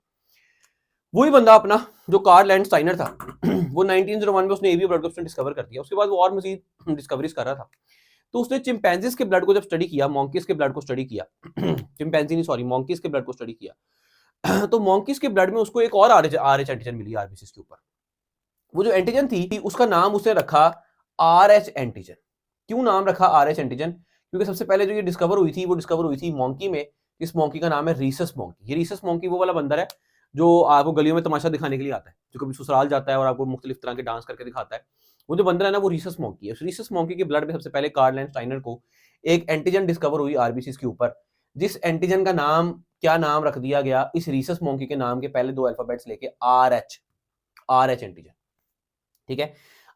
Speaker 1: वही बंदा अपना जो कार्ल लैंडस्टाइनर था वो 1901 में उसने एबी ब्लड ग्रुप डिस्कवर कर दिया। उसके बाद वो और मजीद डिस्कवरीज कर रहा था। तो उसने चिंपैंजीज के ब्लड को जब स्टडी किया, मॉन्कीज के ब्लड को स्टडी किया चिंपैंजी नहीं सॉरी मॉन्कीज के ब्लड को स्टडी किया तो मॉन्कीज के ब्लड में उसको एक और आरएच एंटीजन मिली आरबीसी के ऊपर। वो जो एंटीजन थी उसका नाम उसने रखा आरएच एंटीजन। क्यों नाम रखा आरएच एंटीजन? क्योंकि सबसे पहले जो ये डिस्कवर हुई थी वो डिस्कवर हुई थी मॉन्की में। इस मॉन्की का नाम है रीसस मॉन्की। ये रीसस मॉन्की वो वाला बंदर है जो आपको गलियों में तमाशा दिखाने के लिए आता है, जो कभी ससुराल जाता है और आपको मुख्तलिफ तरह के डांस करके दिखाता है। वो जो बंदर है ना वो रीसस मॉन्की है। उस रीसस मॉन्की के ब्लड में सबसे पहले कार्ल लैंडस्टाइनर को एक एंटीजन डिस्कवर हुई आरबीसी के ऊपर, जिस एंटीजन का नाम क्या नाम रख दिया गया इस रीसस मॉन्की के नाम के पहले दो अल्फाबेट्स लेके आरएच एंटीजन। ठीक है।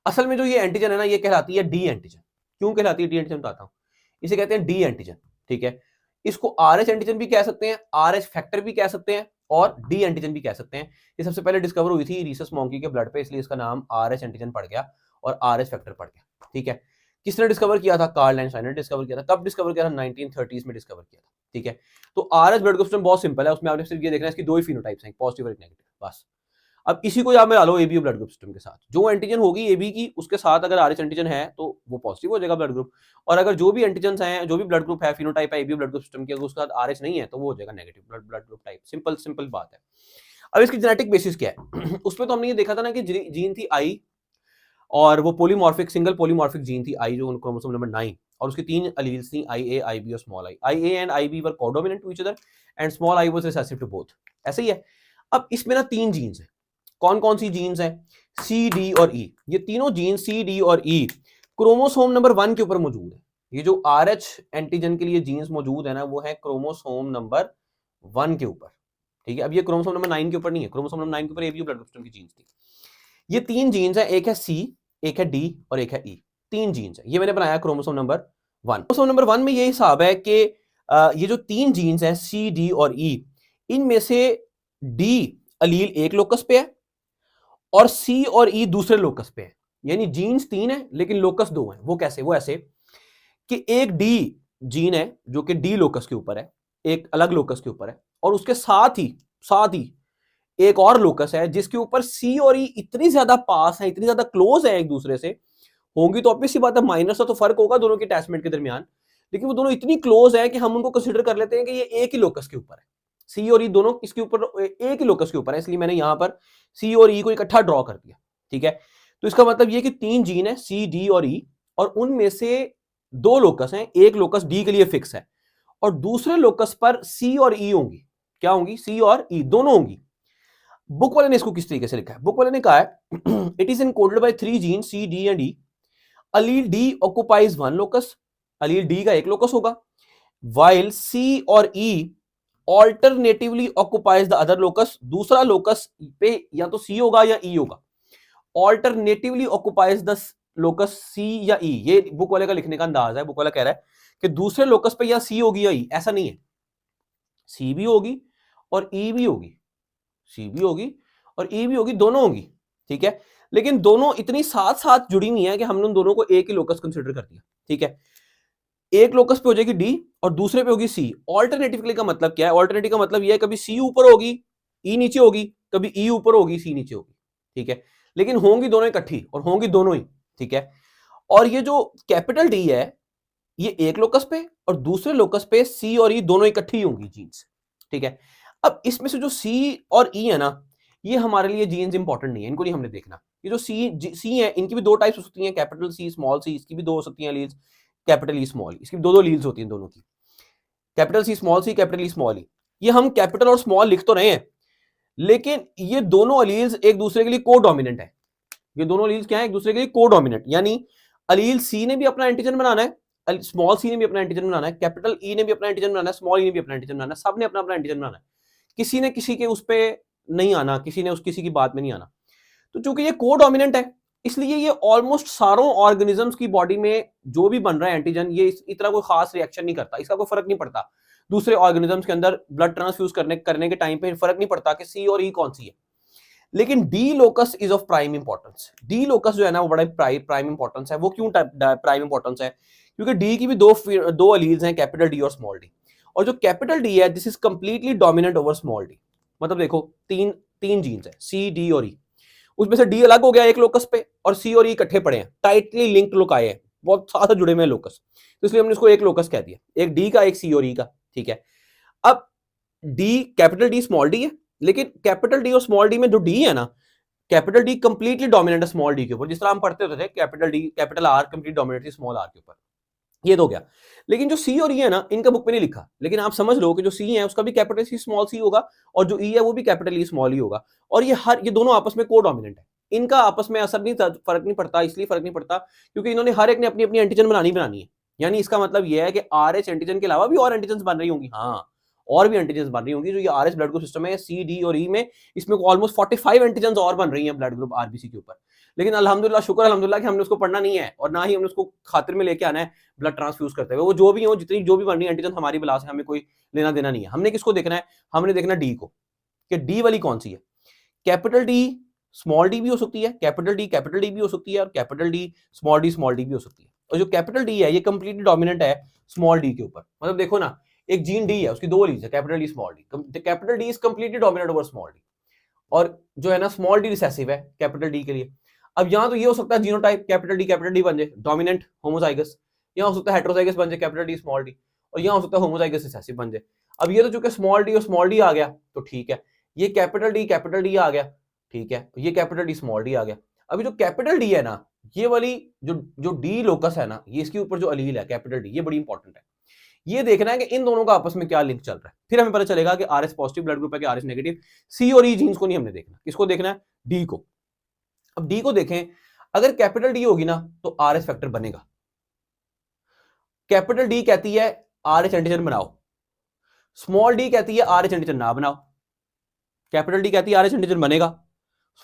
Speaker 1: असल में जो ये एंटीजन है ना ये कहलाती है डी एंटीजन। क्यों कहलाती है डी एंटीजन बताता हूं। इसे कहते हैं डी एंटीजन। ठीक है। इसको आरएच एंटीजन भी कह सकते हैं, आरएच फैक्टर भी कह सकते हैं और डी एंटीजन भी कह सकते हैं। ये सबसे पहले डिस्कवर हुई थी रीसस मॉन्की के ब्लड पे, इसलिए इसका नाम आरएच एंटीजन पड़ गया और आरएच फैक्टर पड़ गया। ठीक है। किसने डिस्कवर किया था? कार्ल लैंडस्टाइनर ने डिस्कवर किया था। कब डिस्कवर किया था? 1930s में डिस्कवर किया था। ठीक है। तो आरएच ब्लड ग्रुप सिस्टम बहुत सिंपल है, उसमें आपने सिर्फ ये देखना है इसकी दो ही फिनोटाइप्स हैं, पॉजिटिव और नेगेटिव, बस। अब इसी को आप मिला लो एबी ब्लड ग्रुप सिस्टम के साथ। जो एंटीजन होगी एबी की उसके साथ अगर आरएच एंटीजन है तो वो पॉजिटिव हो जाएगा ब्लड ग्रुप, और अगर जो भी एंटीजन हैं जो भी ब्लड ग्रुप है फिनोटाइप है एबी ब्लड ग्रुप सिस्टम के, अगर उसके साथ आरएच नहीं है तो वो हो जाएगा negative blood group type. Simple simple बात है। अब इसकी जेनेटिक बेसिस क्या है उसमें तो हमने ये देखा था ना कि जीन थी आई और वो पोलीमॉर्फिक सिंगल पोलीमॉर्फिक जीन थी आई जो क्रोमोसोम नंबर 9 और उसकी तीन एलील्स थी आई ए आई बी और small I. I A and I B were codominant to each other and small I was recessive to both. ऐसे ही है। अब इसमें ना तीन जीन्स हैं। कौन कौन सी जीन्स हैं? सी डी और ई। ये तीनों जीन्स सी डी और ई क्रोमोसोम नंबर 1 के ऊपर मौजूद है। ये जो आरएच एंटीजन के लिए जीन्स मौजूद है ना वो है क्रोमोसोम नंबर 1 के ऊपर। ठीक है। अब ये क्रोमोसोम नंबर 9 के ऊपर नहीं है, क्रोमोसोम नंबर 9 के ऊपर एबी ब्लड सिस्टम की जीन्स थी। ये तीन जीन्स है, एक है सी, एक है डी और एक है ई। तीन जीन्स है, ये मैंने बनाया क्रोमोसोम नंबर 1। क्रोमोसोम नंबर 1 में ये हिसाब है कि ये जो तीन जीन्स हैं सी डी और ई, इनमें से डी अलील एक लोकस पे है और सी और ई दूसरे लोकस पे है। यानी जीन्स तीन है लेकिन लोकस दो है। वो कैसे? वो ऐसे कि एक डी जीन है जो कि डी लोकस के ऊपर है, एक अलग लोकस के ऊपर है, और उसके साथ ही एक और लोकस है जिसके ऊपर सी और ई इतनी ज्यादा पास है, इतनी ज्यादा क्लोज है एक दूसरे से, होंगी तो ऑब्वियस सी बात है माइनस तो फर्क होगा दोनों के अटैचमेंट के दरमियान, लेकिन वो दोनों इतनी क्लोज है कि हम उनको कंसीडर कर लेते हैं कि ये एक ही लोकस के ऊपर है। सी और ई दोनों इसके ऊपर एक ही लोकस के ऊपर है, इसलिए मैंने यहां पर सी और ई को इकट्ठा ड्रॉ कर दिया। ठीक है। तो इसका मतलब ये कि तीन जीन है सी डी और ई, और उनमें से दो लोकस हैं, एक लोकस डी के लिए फिक्स है और दूसरे लोकस पर सी और ई होंगी। क्या होंगी? सी और ई दोनों होंगी। बुक वाले ने इसको किस तरीके से लिखा है? बुक वाले ने कहा है it is encoded by three gene C D and E. Allele D occupies one locus, allele D का एक लोकस होगा, वाइल सी और E alternatively occupies the other locus. दूसरा लोकस पे या तो सी होगा या ई होगा। Alternatively occupies the locus C या ई, ये बुक वाले का लिखने का अंदाज है। बुक वाला कह रहा है कि दूसरे लोकस पे या सी होगी या ई। ऐसा नहीं है, सी भी होगी और ई भी होगी, सी भी होगी और ई भी होगी, दोनों होगी। ठीक है। लेकिन दोनों इतनी साथ साथ जुड़ी हुई है कि हमने उन दोनों को एक ही लोकस कंसीडर कर दिया। ठीक है। एक लोकस पे हो जाएगी डी और दूसरे पे होगी सी। ऑल्टरनेटिवली का मतलब क्या है? ऑल्टरनेटिव का मतलब यह है कभी सी ऊपर होगी ई नीचे होगी, कभी ई ऊपर होगी सी नीचे होगी। ठीक है। लेकिन होंगी दोनों इकट्ठी और होंगी दोनों ही। ठीक है। और ये जो कैपिटल डी है ये एक लोकस पे और दूसरे लोकस पे सी और ई दोनों इकट्ठी होंगी जीन्स। ठीक है। अब इसमें से जो सी और ई है ना ये हमारे लिए जीन्स इंपॉर्टेंट नहीं है, इनको नहीं हमने देखना। ये जो सी है इनकी भी दो टाइप्स हो सकती हैं, कैपिटल सी स्मॉल सी, इसकी भी दो हो सकती हैं लीड्स, कैपिटल ई स्मॉल ई, इसकी दो लीड्स होती हैं दोनों की, capital C small C, capital E small ई। ये हम कैपिटल और स्मॉल लिख तो रहे हैं लेकिन ये दोनों अलील्स एक दूसरे के लिए कोडोमिनेंट है। ये दोनों अलील्स क्या है? एक दूसरे के लिए कोडोमिनेंट, यानी अलील सी ने भी अपना एंटीजन बनाना है, स्मॉल सी ने भी अपना एंटीजन बनाना है, कैपिटल ई ने भी अपना एंटीजन बनाना है, स्मॉल ई ने भी अपना एंटीजन बनाना है, सब ने अपना अपना एंटीजन बनाना है। किसी ने किसी के उस पे नहीं आना, किसी ने उस किसी की बात में नहीं आना। तो चूंकि ये कोडोमिनेंट है इसलिए ये ऑलमोस्ट सारों ऑर्गेनिजम्स की बॉडी में जो भी बन रहा है एंटीजन ये इतना कोई खास रिएक्शन नहीं करता, इसका कोई फर्क नहीं पड़ता। दूसरे ऑर्गेनिजम्स के अंदर ब्लड ट्रांसफ्यूज करने के टाइम पे फर्क नहीं पड़ता कि सी और ई कौन सी है। लेकिन D locus is of prime importance. D locus जो है ना वो बड़ा प्राइम इंपॉर्टेंस है। वो क्यों प्राइम इंपॉर्टेंस है? क्योंकि डी की भी दो अलील्स हैं, कैपिटल डी और स्मॉल डी, और जो कैपिटल डी है this is completely dominant over small D. मतलब देखो तीन तीन जीन्स है, सी डी और ई, उसमें से डी अलग हो गया एक लोकस पे और सी और ई इकट्ठे पड़े हैं, टाइटली लिंक्ड लोकाए हैं, बहुत साथ जुड़े हुए हैं लोकस, तो इसलिए हमने इसको एक लोकस कह दिया, एक डी का एक सी और ई का। ठीक है, अब D capital D small D है, लेकिन कैपिटल डी और स्मॉल डी में जो डी है ना, कैपिटल डी कंप्लीटली डोमिनेंट है स्मॉल डी के ऊपर, जिस तरह हम पढ़ते होते थे capital D capital R complete dominate थी स्मॉल आर के ऊपर, ये तो हो गया। लेकिन जो सी और ई है ना, इनका बुक में नहीं लिखा, लेकिन आप समझ लो कि जो सी है उसका भी कैपिटल सी स्मॉल सी होगा और जो ई है वो भी कैपिटल ई स्मॉल ई होगा, और ये दोनों आपस में को डोमिनेंट है, इनका आपस में असर नहीं, फर्क नहीं पड़ता। इसलिए फर्क नहीं पड़ता क्योंकि इन्होंने हर एक ने अपनी अपनी एंटीजन बनानी है। यानी इसका मतलब यह है कि आरएच एंटीजन के अलावा भी और एंटीजन बन रही होंगी, हाँ और भी एंटीजन बन रही होंगी। जो ये आरएच ब्लड ग्रुप सिस्टम है सी डी और ई में, इसमें ऑलमोस्ट 45 एंटीजन और बन रही हैं ब्लड ग्रुप आरबीसी के ऊपर। लेकिन अल्हम्दुलिल्लाह, शुक्र अल्हम्दुलिल्लाह कि हमने उसको पढ़ना नहीं है और ना ही हमने उसको खातिर में लेके आना है ब्लड ट्रांसफ्यूज करते हुए। वो जो भी हो, जितनी जो भी बन रही है एंटीजन हमारी बला से हमें कोई लेना देना नहीं है। हमने किसको देखना है, हमने देखना डी को, कि डी वाली कौन सी है। कैपिटल डी स्मॉल डी भी हो सकती है, कैपिटल डी भी हो सकती है, और कैपिटल डी स्मॉल डी भी हो सकती है। और जो कैपिटल डी है ये कंप्लीटली डोमिनेंट है स्मॉल डी के ऊपर। मतलब देखो ना, एक जीन डी है, उसकी दो लीज है, capital D small D. Capital D is completely dominant over small D, और जो है ना स्मॉल डी रिसेसिव है कैपिटल डी के लिए। अब यहां तो ये हो सकता है जीनोटाइप कैपिटल डी बन जाए डोमिनेंट होमोजाइगस, यहाँ हो सकता है हेटेरोजाइगस बन जाए कैपिटल डी स्मॉल डी, और यहाँ हो सकता है होमोजाइगस रिसेसिव बन जाए। अब ये तो चूंकि स्मॉल डी और स्मॉल डी आ गया तो ठीक है, ये कैपिटल डी आ गया, ठीक है, ये कैपिटल डी स्मॉल डी आ गया। अभी जो कैपिटल डी है ना, ये वाली जो डी लोकस है ना, ये इसके ऊपर जो अलील है कैपिटल डी, ये बड़ी इंपॉर्टेंट है। ये देखना है कि इन दोनों का आपस में क्या लिंक चल रहा है, फिर हमें पता चलेगा कि आरएस पॉजिटिव ब्लड ग्रुप है कि आरएस नेगेटिव। सी और ई जीन्स को नहीं हमने देखना, किसको देखना है, डी को। अब डी को देखें, अगर कैपिटल डी होगी ना तो आरएस फैक्टर बनेगा। कैपिटल डी कहती है आरएच एंटीजन बनाओ, स्मॉल डी कहती है आरएच एंटीजन ना बनाओ। कैपिटल डी कहती है आरएच एंटीजन बनेगा,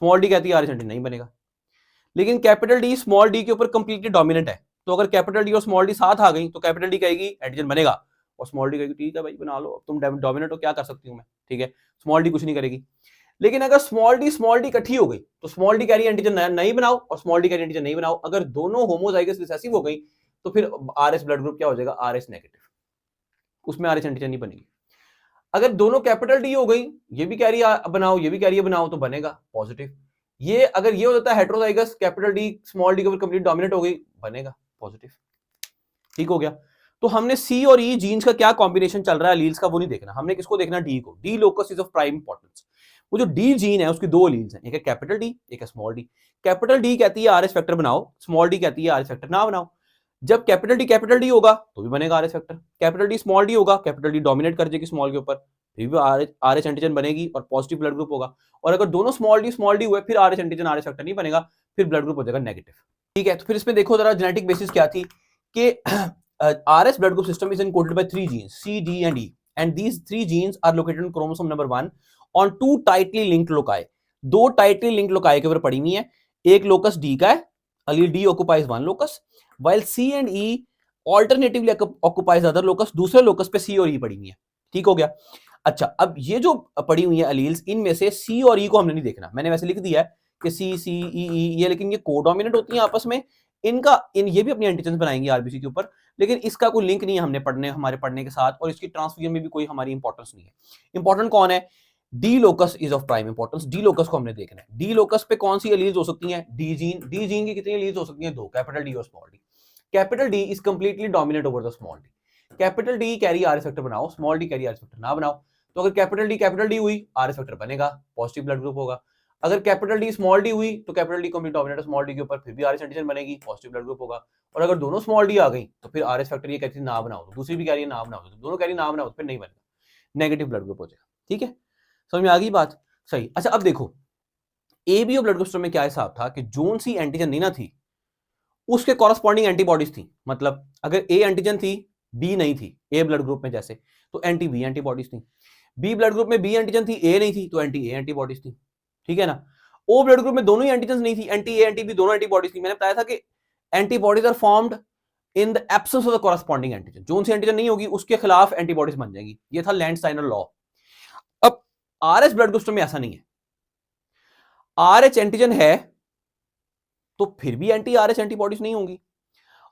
Speaker 1: स्मॉल डी कहती है आरएच एंटीजन नहीं बनेगा। लेकिन कैपिटल डी स्मॉल डी के ऊपर कंप्लीटली डोमिनेंट है, तो अगर कैपिटल डी और स्मॉल डी साथ आ गई तो कैपिटल डी कहेगी एंटीजन बनेगा, और स्मॉल डी कहेगी ठीक है भाई बना लो, तुम डोमिनेंट हो, क्या कर सकती हूं मैं, ठीक है, स्मॉल डी कुछ नहीं करेगी। लेकिन अगर स्मॉल डी इकट्ठी हो गई तो स्मॉल डी कह रही है एंटीजन नहीं बनाओ, और स्मॉल डी कह रही है एंटीजन नहीं बनाओ। अगर दोनों होमोजाइगस रिसेसिव हो गई तो फिर आरएस ब्लड ग्रुप क्या हो जाएगा, आरएस नेगेटिव, उसमें आरएच एंटीजन नहीं बनेगी। अगर दोनों कैपिटल डी हो गई, ये भी कह रही है बनाओ, ये भी कह रही है बनाओ, तो बनेगा पॉजिटिव। ये अगर ये हो जाता है heterozygous, capital D small D के ऊपर कंप्लीट डोमिनेट हो गई, बनेगा पॉजिटिव। ठीक हो गया। तो हमने सी और ई जीन्स का क्या कॉम्बिनेशन चल रहा है अलील्स का, वो नहीं देखना, हमने किसको देखना, डी को। D locus is of prime importance. वो जो डी जीन है उसकी दो अलील्स हैं, एक है कैपिटल डी, एक है स्मॉल डी। कैपिटल डी कहती है आरएस फैक्टर बनाओ, स्मॉल डी कहती है आरएस फैक्टर ना बनाओ। जब कैपिटल डी होगा तो भी बनेगा RS factor, capital D small D होगा, कैपिटल डी डोमिनेट कर जाएगी स्मॉल के ऊपर, फिर भी आरएच एंटीजन बनेगी और पॉजिटिव ब्लड ग्रुप होगा। और अगर दोनों स्मॉल डी हुए फिर आरएच एंटीजन आरएच फैक्टर नहीं बनेगा, फिर ब्लड ग्रुप हो जाएगा नेगेटिव। ठीक है, तो फिर इसमें देखो जरा जेनेटिक बेसिस क्या थी कि RS blood group system is encoded by 3 genes C, D and E, and these 3 genes are located on chromosome number 1 on 2 tightly linked loci। दो tightly linked loci के ऊपर पड़ी हुई है, एक locus D का है, allele D occupies one locus, while C and E alternatively occupies other locus, दूसरे locus पे C और E पड़ी हुई है। ठीक हो गया। अच्छा, अब ये जो पड़ी हुई है अलील्स, इनमें से C और E को हमने नहीं देखना, मैंने वैसे लिख दिया है कि C, C, E, E ये, लेकिन ये कोडोमिनेंट होती हैं आपस में, ये भी अपनी एंटीजन बनाएंगी आरबीसी के ऊपर, लेकिन इसका कोई लिंक नहीं है हमारे पढ़ने के साथ, और इसकी ट्रांसफ्यूजन में भी कोई हमारी इंपॉर्टेंस नहीं है। इंपॉर्टेंट कौन है, D locus is of prime importance. D locus को हमने देखना है। डी लोकस पे कौन सी एलील्स हो सकती हैं, डी जीन की कितनी एलील्स हो सकती हैं, दो, कैपिटल डी और small D. Capital D is completely dominate over the small D. Capital D carry RS factor बनाओ, small D carry RS factor ना बनाओ। तो अगर कैपिटल डी हुई, आरएस फैक्टर बनेगा, पॉजिटिव ब्लड ग्रुप होगा। अगर कैपिटल डी स्मॉल डी हुई तो capital D complete dominate small D के ऊपर, फिर भी आरएच एंटीजन बनेगी, पॉजिटिव ब्लड ग्रुप होगा। और अगर दोनों स्मॉल डी आ गई तो फिर आरएच फैक्टर ये कहती है ना बनाओ, तो दूसरी भी कह रही है ना बनाओ, तो दोनों कह रही है ना बनाओ, तो फिर नहीं बनेगा, नेगेटिव ब्लड ग्रुप हो जाएगा। ठीक है, समझ में आ गई बात, सही। अच्छा, अब देखो एबीओ ब्लड ग्रुप सिस्टम में क्या हिसाब था कि जोन सी एंटीजन नहीं ना थी, उसके कॉरस्पॉन्डिंग एंटीबॉडीज थी। मतलब अगर ए एंटीजन थी, बी नहीं थी, ए ब्लड ग्रुप में जैसे, तो एंटी बी एंटीबॉडीज थी। बी ब्लड ग्रुप में बी एंटीजन थी, ए नहीं थी, तो एंटी ए एंटीबॉडीज थी। ठीक है ना। ओ ब्लड ग्रुप में दोनों ही एंटीजन नहीं थी, एंटी ए एंटी बी दोनों एंटीबॉडीज थी। मैंने बताया था कि antibodies are formed in the absence of the corresponding antigen. जोन सी एंटीजन नहीं होगी उसके खिलाफ एंटीबॉडीज बन जाएंगी, ये था लैंडस्टाइनर लॉ। अब आरएच ब्लड ग्रुप में ऐसा नहीं है, आरएच एंटीजन है तो फिर भी एंटी आरएच एंटीबॉडीज नहीं होंगी,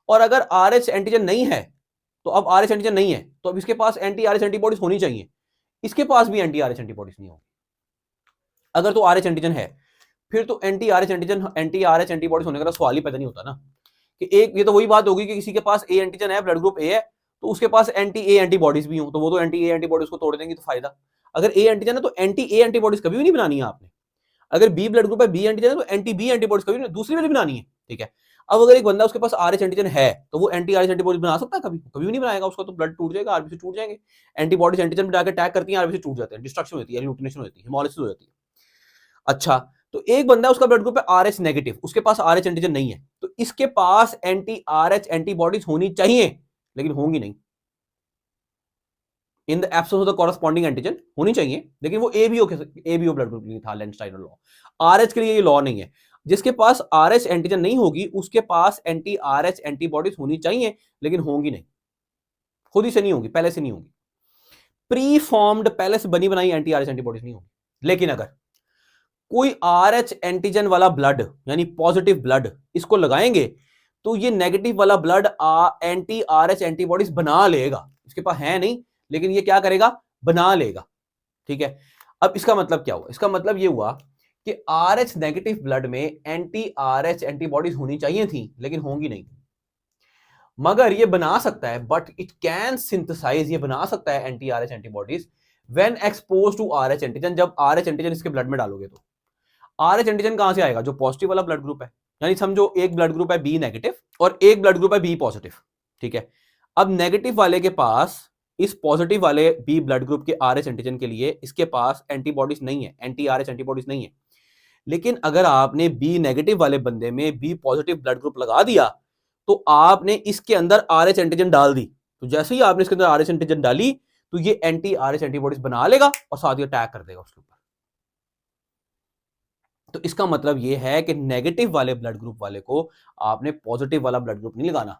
Speaker 1: और अगर RH एंटीजन नहीं है, तो अब RH एंटीजन नहीं है तो अब इसके पास एंटी RH एंटीबॉडीज होनी चाहिए, इसके पास भी एंटी RH एंटीबॉडीज नहीं होगी। अगर तो RH एंटीजन है फिर तो एंटी RH एंटीबॉडीज होने का सवाल ही पैदा नहीं होता ना, कि एक ये तो वही बात होगी कि किसी के पास ए एंटीजन है, ब्लड ग्रुप ए है, तो उसके पास एंटी ए एंटीबॉडीज भी हो, तो वो तो एंटी ए एंटीबॉडीज को तोड़ देंगे तो फायदा। अगर ए एंटीजन है तो एंटी ए एंटीबॉडीज कभी भी नहीं बनानी है आपने। अगर बी ब्लड ग्रुप है, बी एंटीजन है, तो एंटी बी एंटीबॉडीज कभी दूसरी वाली बनानी है, ठीक है। अब अगर एक बंदा उसके पास RH एंटीजन है तो वो एंटी RH एंटीबॉडीज बना सकता है? कभी कभी भी नहीं बनाएगा, उसका तो ब्लड टूट जाएगा, आरबीसी टूट जाएंगे। एंटीबॉडीज एंटीजन पे जाकर अटैक करती हैं, आरबीसी टूट जाते हैं, डिस्ट्रक्शन होती है, ल्यूटिनेशन होती है, हेमोलिसिस हो जाती है। अच्छा, तो एक बंदा उसका ब्लड ग्रुप है RH नेगेटिव, उसके पास RH एंटीजन नहीं है, तो इसके पास एंटी RH एंटीबॉडीज होनी चाहिए लेकिन होंगी नहीं। इन the absence of the corresponding antigen होनी चाहिए, लेकिन वो एबीओ ब्लड ग्रुप नहीं था, लेंस्टाइनर लॉ। RH के लिए ये लॉ नहीं है। जिसके पास RH एंटीजन नहीं होगी उसके पास एंटी RH एंटीबॉडीज होनी चाहिए लेकिन होंगी नहीं, खुद ही से नहीं होगी, पहले से नहीं होगी। प्री फॉर्म्ड, पहले से बनी बनाई एंटी RH एंटीबॉडीज नहीं होगी। लेकिन अगर कोई RH एंटीजन वाला ब्लड यानी पॉजिटिव ब्लड इसको लगाएंगे तो ये नेगेटिव वाला ब्लड एंटी RH एंटीबॉडीज बना लेगा। इसके पास है नहीं लेकिन ये क्या करेगा, बना लेगा, ठीक है। अब इसका मतलब क्या हुआ? इसका मतलब ये हुआ कि RH नेगेटिव ब्लड में एंटी RH एंटीबॉडीज होनी चाहिए थी लेकिन होंगी नहीं। मगर ये बना सकता है, बट इट कैन सिंथेसाइज, ये बना सकता है anti RH antibodies when expose to RH antigen. जब RH एंटीजन इसके ब्लड में डालोगे तो RH एंटीजन कहां से आएगा? जो पॉजिटिव वाला ब्लड ग्रुप है, यानी समझो एक ब्लड ग्रुप है B नेगेटिव और एक ब्लड ग्रुप है B पॉजिटिव, ठीक है। अब नेगेटिव वाले के पास, इस पॉजिटिव वाले B ब्लड ग्रुप के RH एंटीजन के लिए इसके पास एंटीबॉडीज नहीं है, एंटी RH एंटीबॉडीज नहीं है। लेकिन अगर आपने B नेगेटिव वाले बंदे में B पॉजिटिव ब्लड ग्रुप लगा दिया तो आपने इसके अंदर RH एंटीजन डाल दी, तो जैसे ही आपने इसके अंदर RH एंटीजन डाली तो ये एंटी RH एंटीबॉडीज बना लेगा और साथ ही अटैक कर देगा उसके ऊपर। तो इसका मतलब ये है कि नेगेटिव वाले ब्लड ग्रुप वाले को आपने पॉजिटिव वाला ब्लड ग्रुप नहीं लगाना,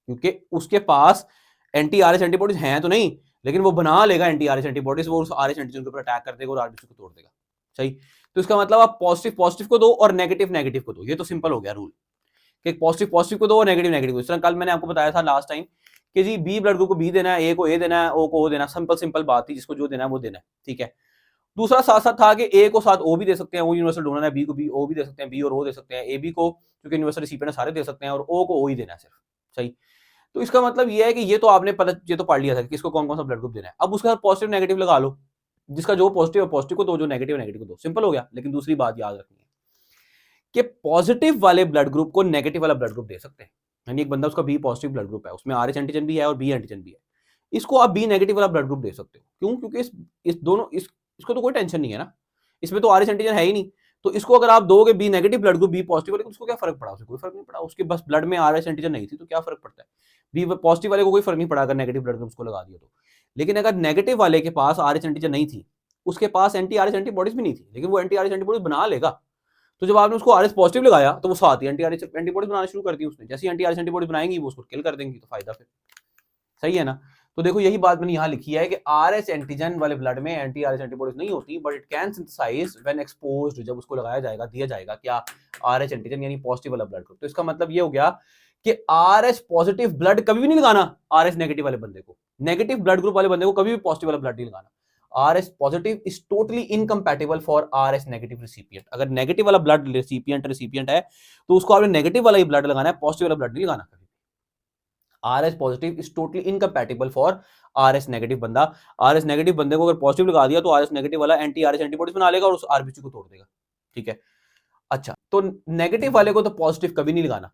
Speaker 1: क्योंकि उसके पास एंटी RH एंटीबॉडीज हैं तो नहीं, लेकिन वो बना लेगा एंटी RH एंटीबॉडीज, वो उस RH एंटीजन के ऊपर अटैक कर देगा और आरबीसी को तोड़ देगा, सही। तो इसका मतलब आप पॉजिटिव पॉजिटिव को दो और नेगेटिव नेगेटिव को दो, ये तो सिंपल हो गया रूल कि पॉजिटिव पॉजिटिव को दो और नेगेटिव नेगेटिव को। इस तरह कल मैंने आपको बताया था लास्ट टाइम कि जी बी ब्लड ग्रुप को बी देना है, ए को ए देना है, ओ को ओ देना, सिंपल सिंपल बात थी, जिसको जो देना है वो देना है, ठीक है। दूसरा साथ साथ था कि ए को साथ ओ भी दे सकते हैं, वो यूनिवर्सल डोनर है, बी को बी ओ भी दे सकते हैं, बी और ओ दे सकते हैं, ए बी को क्योंकि यूनिवर्सल रिसिपिएंट है सारे दे सकते हैं, और ओ को ओ ही देना है सिर्फ, सही। तो इसका मतलब ये है कि ये तो आपने पता, ये तो पढ़ लिया था कि किसको कौन कौन सा ब्लड ग्रुप देना है। अब उसके साथ पॉजिटिव नेगेटिव लगा लो, जिसका जो पॉजिटिव है पॉजिटिव को दो, जो नेगेटिव नेगेटिव को दो, सिंपल हो गया। लेकिन दूसरी बात याद रखनी है कि पॉजिटिव वाले ब्लड ग्रुप को नेगेटिव वाला ब्लड ग्रुप दे सकते हैं, यानी एक बंदा उसका बी पॉजिटिव ब्लड ग्रुप है, उसमें RH एंटीजन भी है और बी एंटीजन भी है, इसको आप बी नेगेटिव वाला ब्लड ग्रुप दे सकते हो। क्यों? क्योंकि इस दोनों इसको तो कोई टेंशन नहीं है ना, इसमें तो RH एंटीजन है ही नहीं, तो इसको अगर आप दोगे B negative blood group B positive वाले को, उसको क्या फर्क पड़ा? उसे कोई फर्क नहीं पड़ा, उसके बस ब्लड में RH एंटीजन नहीं थी तो क्या फर्क पड़ता है, बी पॉजिटिव वाले को कोई फर्क नहीं पड़ा अगर नेगेटिव ब्लड ग्रुप उसको लगा दिया तो। लेकिन अगर नेगेटिव वाले के पास RH एंटीजन नहीं थी, उसके पास एंटी RH एंटीबॉडीज भी नहीं थी, लेकिन वो एंटी RH एंटीबॉडीज बना लेगा। तो जब आपने उसको RH पॉजिटिव लगाया तो वो साथ ही एंटी RH एंटीबॉडीज बनाना शुरू कर दी उसने, जैसे एंटी RH एंटीबॉडीज बनाएंगी वो उसको किल कर देंगी, तो फायदा फिर, सही है ना। तो देखो यही बात मैंने यहाँ लिखी है कि RH एंटीजन वाले ब्लड में एंटी RH एंटीबॉडीज नहीं होती, but it can synthesise when exposed, जब उसको लगाया जाएगा, दिया जाएगा क्या, RH एंटीजन यानी पॉजिटिव वाला ब्लड ग्रुप। तो इसका मतलब ये हो गया कि RH पॉजिटिव ब्लड कभी भी नहीं लगाना RH नेगेटिव वाले बंदे को, नेगेटिव ब्लड ग्रुप वाले बंदे को कभी भी पॉजिटिव वाला ब्लड नहीं लगाना। RH positive is totally incompatible for RH negative recipient. अगर नेगेटिव वाला ब्लड रिसिपिएंट है तो उसको आपने नेगेटिव वाला ही ब्लड लगाना है, पॉजिटिव वाला ब्लड नहीं लगाना कभी। RH positive is totally incompatible for RH negative बंदा। RH नेगेटिव बंदे को अगर पॉजिटिव लगा दिया तो RH नेगेटिव वाला एंटी RH एंटीबॉडीज बना लेगा और उस आरबीसी को तोड़ देगा, ठीक है। अच्छा, तो नेगेटिव वाले को तो पॉजिटिव कभी नहीं लगाना,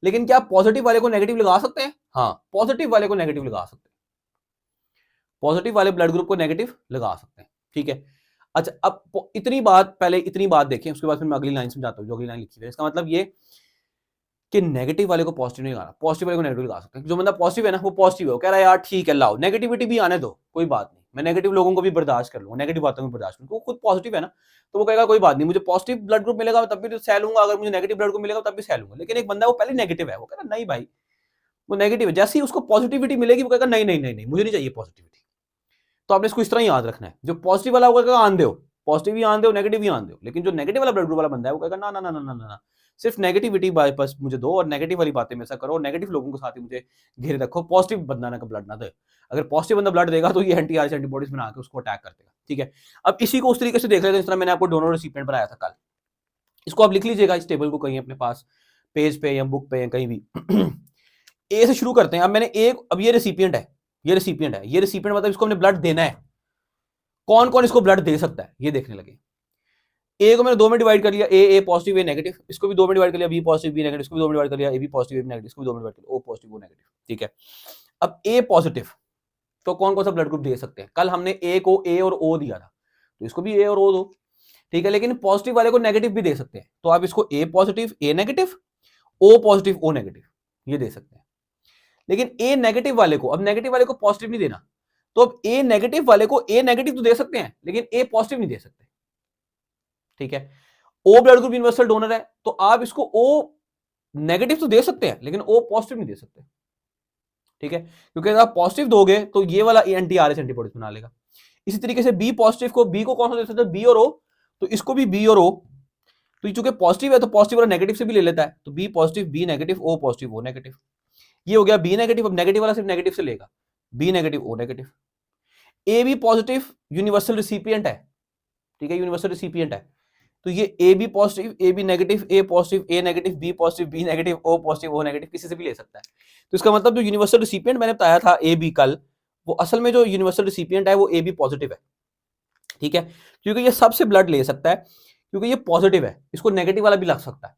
Speaker 1: लेकिन क्या पॉजिटिव वाले को नेगेटिव लगा सकते हैं? हाँ, पॉजिटिव वाले को नेगेटिव लगा सकते हैं, पॉजिटिव वाले ब्लड ग्रुप को नेगेटिव लगा सकते हैं, ठीक है। अच्छा, अब इतनी बात, पहले इतनी बात देखें, उसके बाद फिर मैं अगली लाइन समझाता हूँ, जो अगली लाइन लिखी है। इसका मतलब ये कि नेगेटिव वाले को पॉजिटिव नहीं लगाना, पॉजिटिव वाले को नेगेटिव लगा सकते हैं। जो बंदा पॉजिटिव है ना, वो पॉजिटिव है, वो कह रहा है यार ठीक है, लाओ नेगेटिविटी भी आने दो, कोई बात नहीं, मैं नेगेटिव लोगों को भी बर्दाश्त कर लूंगा, नेगेटिव बातों को बर्दाश्त करूंगा। वो खुद पॉजिटिव है ना, तो वो कहेगा कोई बात नहीं, मुझे पॉजिटिव ब्लड ग्रुप मिलेगा तब भी तो सह लूंगा, अगर मुझे नेगेटिव ब्लड ग्रुप मिलेगा तब भी सह लूंगा। लेकिन एक बंदा वो पहले नेगेटिव है, वो कह रहा नहीं भाई, वो नेगेटिव है, जैसे ही उसको पॉजिटिविटी मिलेगी वो कहेगा नहीं नहीं नहीं नहीं, मुझे नहीं चाहिए पॉजिटिविटी। तो आपने इसको इस तरह ही याद रखना है, जो पॉजिटिव वाला होगा आन दो, पॉजिटिव भी आन दो, नेगेटिव भी आन दो, लेकिन जो नेगेटिव वाला ब्लड ग्रुप वाला बंदा है वो कहेगा ना ना ना ना ना ना, सिर्फ नेगेटिविटी बस मुझे दो और नेगेटिव वाली बातें मेरे साथ करो, नेगेटिव लोगों के साथ ही मुझे घेरे रखो, पॉजिटिव बंदा ना का ब्लड ना दे। अगर पॉजिटिव बंदा ब्लड देगा तो ये एंटी-आरएच एंटीबॉडीज बना के उसको अटैक कर देगा, ठीक है। अब इसी को उस तरीके से देख लेते हैं, इस तरह मैंने आपको डोनर रेसिपिएंट बनाया था कल, इसको आप लिख लीजिएगा इस टेबल को कहीं अपने पास, पेज पे या बुक पे या कहीं भी। ए से शुरू करते हैं। अब मैंने एक, अब ये रेसिपिएंट है, ये रेसिपिएंट है, ये रेसिपिएंट मतलब इसको हमने ब्लड देना है। कौन कौन इसको ब्लड दे सकता है ये देखने लगे। ए को मैंने दो में डिवाइड कर लिया, ए पॉजिटिव ए नेगेटिव, इसको भी दो में डिवाइड कर लिया, बी पॉजिटिव बी नेगेटिव, इसको भी दो में डिवाइड कर लिया, A B positive A negative, इसको भी दो में डिवाइड कर लिया, ओ पॉजिटिव ओ नेगेटिव, ठीक है। अब ए पॉजिटिव तो कौन कौन सा ब्लड ग्रुप दे सकते हैं? कल हमने ए को ए और ओ दिया था, तो इसको भी ए और ओ दो, ठीक है। लेकिन पॉजिटिव वाले को नेगेटिव भी दे सकते हैं, तो आप इसको A positive A negative, O positive O negative ये दे सकते हैं। लेकिन ए नेगेटिव वाले को, अब नेगेटिव वाले को पॉजिटिव नहीं देना, तो अब ए नेगेटिव वाले को ए नेगेटिव तो दे सकते हैं लेकिन ए पॉजिटिव नहीं दे सकते, ठीक है। O blood group universal donor है तो आप इसको ओ नेगेटिव तो दे सकते हैं लेकिन ओ पॉजिटिव नहीं दे सकते, ठीक है, क्योंकि अगर आप पॉजिटिव दोगे तो ये वाला एंटी-आरएच एंटीबॉडीज बना लेगा। इसी तरीके से बी पॉजिटिव को, बी को कौन सा दे सकते हैं? बी और ओ, तो इसको भी बी और ओ, तो चूंकि पॉजिटिव है तो पॉजिटिव वाला नेगेटिव से भी ले लेता है, तो B positive B negative, O positive O negative, ये हो गया बी नेगेटिव। अब नेगेटिव वाला सिर्फ नेगेटिव से लेगा, B negative O negative. A B positive universal recipient है, ठीक है, यूनिवर्सल रिसिपिएंट है, तो ये A B positive A B negative A positive A negative B positive B negative O positive O negative किसी से भी ले सकता है। तो इसका मतलब जो यूनिवर्सल रिसिपिएंट मैंने बताया था ए बी कल, वो असल में जो यूनिवर्सल रिसिपिएंट है वो ए बी पॉजिटिव है, ठीक है, क्योंकि ये सबसे ब्लड ले सकता है, क्योंकि ये पॉजिटिव है, इसको नेगेटिव वाला भी लग सकता है।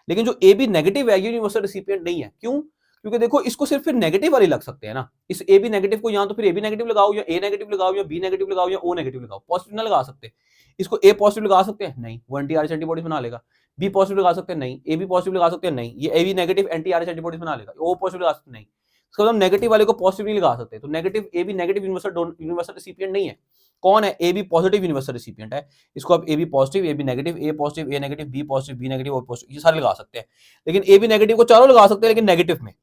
Speaker 1: लेकिन जो ए बी नेगेटिव है ये यूनिवर्सल रिसिपिएंट नहीं है, क्यों? क्योंकि देखो इसको सिर्फ फिर नेगेटिव वाले लग सकते हैं ना, इस ए बी नेगेटिव को, या तो फिर ए बी नेगेटिव लगाओ या ए नेगेटिव लगाओ या बी नेगेटिव लगाओ या ओ नेगेटिव लगाओ, पॉजिटिव ना लगा सकते। इसको ए पॉजिटिव लगा सकते हैं? नहीं, वो एंटी-आरएच एंटीबॉडीज बना लेगा। बी पॉजिटिव लगा सकते हैं? नहीं। ए बी पॉजिटिव लगा सकते हैं? नहीं, ये A B negative anti Rh antibodies बना लेगा। ओ पॉजिटिव लगा सकते हैं? नहीं। इसका मतलब नेगेटिव वाले को पॉजिटिव नहीं लगा सकते, तो negative A B negative universal recipient नहीं है। कौन है? A B positive universal recipient है। इसको आप A B positive A B negative A positive A negative B positive B negative O positive ये सारे लगा सकते हैं। लेकिन ए बी नेगेटिव को चारों लगा सकते हैं, लेकिन नेगेटिव में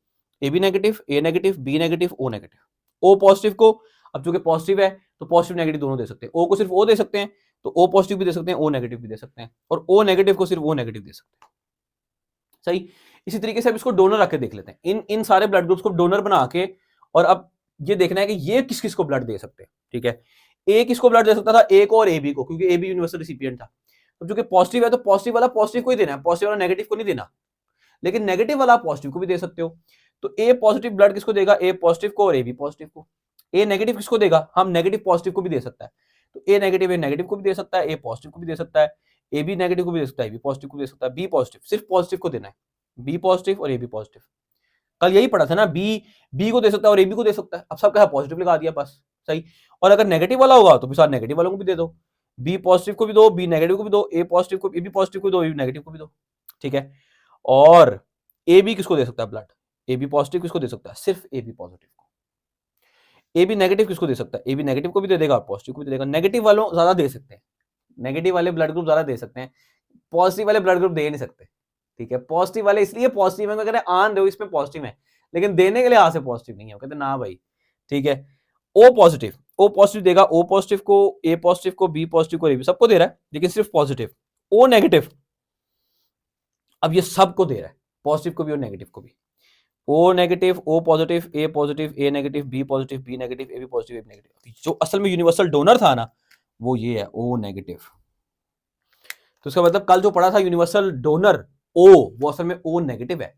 Speaker 1: A B negative A negative B negative O negative. O positive को, अब चूंकि पॉजिटिव है तो पॉजिटिव नेगेटिव दोनों दे सकते हैं। ओ को सिर्फ ओ दे सकते हैं तो ओ पॉजिटिव भी दे सकते हैं, ओ नेगेटिव भी दे सकते हैं, और ओ नेगेटिव को सिर्फ ओ नेगेटिव दे सकते हैं, सही। इसी तरीके से अब इसको डोनर रख के देख लेते हैं, इन सारे ब्लड ग्रुप्स को डोनर बना के, और अब ये देखना है कि ये किस किस को ब्लड दे सकते हैं, ठीक है। ए किसको ब्लड दे सकता था? ए को और ए बी को, क्योंकि ए बी यूनिवर्सल रिसिपिएंट था। तो जो कि पॉजिटिव है तो पॉजिटिव वाला पॉजिटिव को ही देना है, पॉजिटिव वाला नेगेटिव को नहीं देना, लेकिन नेगेटिव वाला पॉजिटिव को भी दे सकते हो। तो ए पॉजिटिव ब्लड किसको देगा? ए पॉजिटिव को और ए बी पॉजिटिव को। ए नेगेटिव किसको देगा? हम नेगेटिव पॉजिटिव को भी दे सकता है, तो ए नेगेटिव को भी दे सकता है, ए पॉजिटिव को भी दे सकता है, ए बी नेगेटिव को भी दे सकता है, ए बी पॉजिटिव को भी दे सकता है, बी पॉजिटिव सिर्फ पॉजिटिव को देना है, बी पॉजिटिव और ए बी पॉजिटिव। कल यही पढ़ा था ना, बी को दे सकता है और ए बी को दे सकता है, अब सबका पॉजिटिव लगा दिया बस, सही। और अगर नेगेटिव वाला होगा तो भी साथ नेगेटिव वालों को भी दे दो, बी पॉजिटिव को भी दो, बी नेगेटिव को भी दो, ए पॉजिटिव को ए बी पॉजिटिव को दो, ए बी नेगेटिव को भी दो, ठीक है। और ए बी किसको दे सकता है ब्लड? ए बी पॉजिटिव किसको दे सकता है? सिर्फ ए बी पॉजिटिव को। ए बी नेगेटिव किसको दे सकता है? ए बी नेगेटिव को भी दे देगा, पॉजिटिव को भी दे देगा। नेगेटिव वालों ज्यादा दे सकते हैं, नेगेटिव वाले ब्लड ग्रुप ज्यादा दे सकते हैं, पॉजिटिव वाले ब्लड ग्रुप दे नहीं सकते, ठीक है। पॉजिटिव वाले इसलिए पॉजिटिव है, कहते हैं आन दो इसमें पॉजिटिव है, लेकिन देने के लिए आज से पॉजिटिव नहीं है, कहते ना भाई, ठीक है। ओ पॉजिटिव देगा, ओ पॉजिटिव को, ए पॉजिटिव को, बी पॉजिटिव को, ए बी सबको दे रहा है, लेकिन सिर्फ पॉजिटिव। ओ नेगेटिव अब ये सबको दे रहा है, पॉजिटिव को भी और नेगेटिव को भी। O negative O positive A negative B positive B negative A B positive A B negative. जो असल में यूनिवर्सल डोनर था ना वो ये है, ओ नेगेटिव। तो इसका मतलब कल जो पढ़ा था यूनिवर्सल डोनर ओ, वो असल में ओ नेगेटिव है,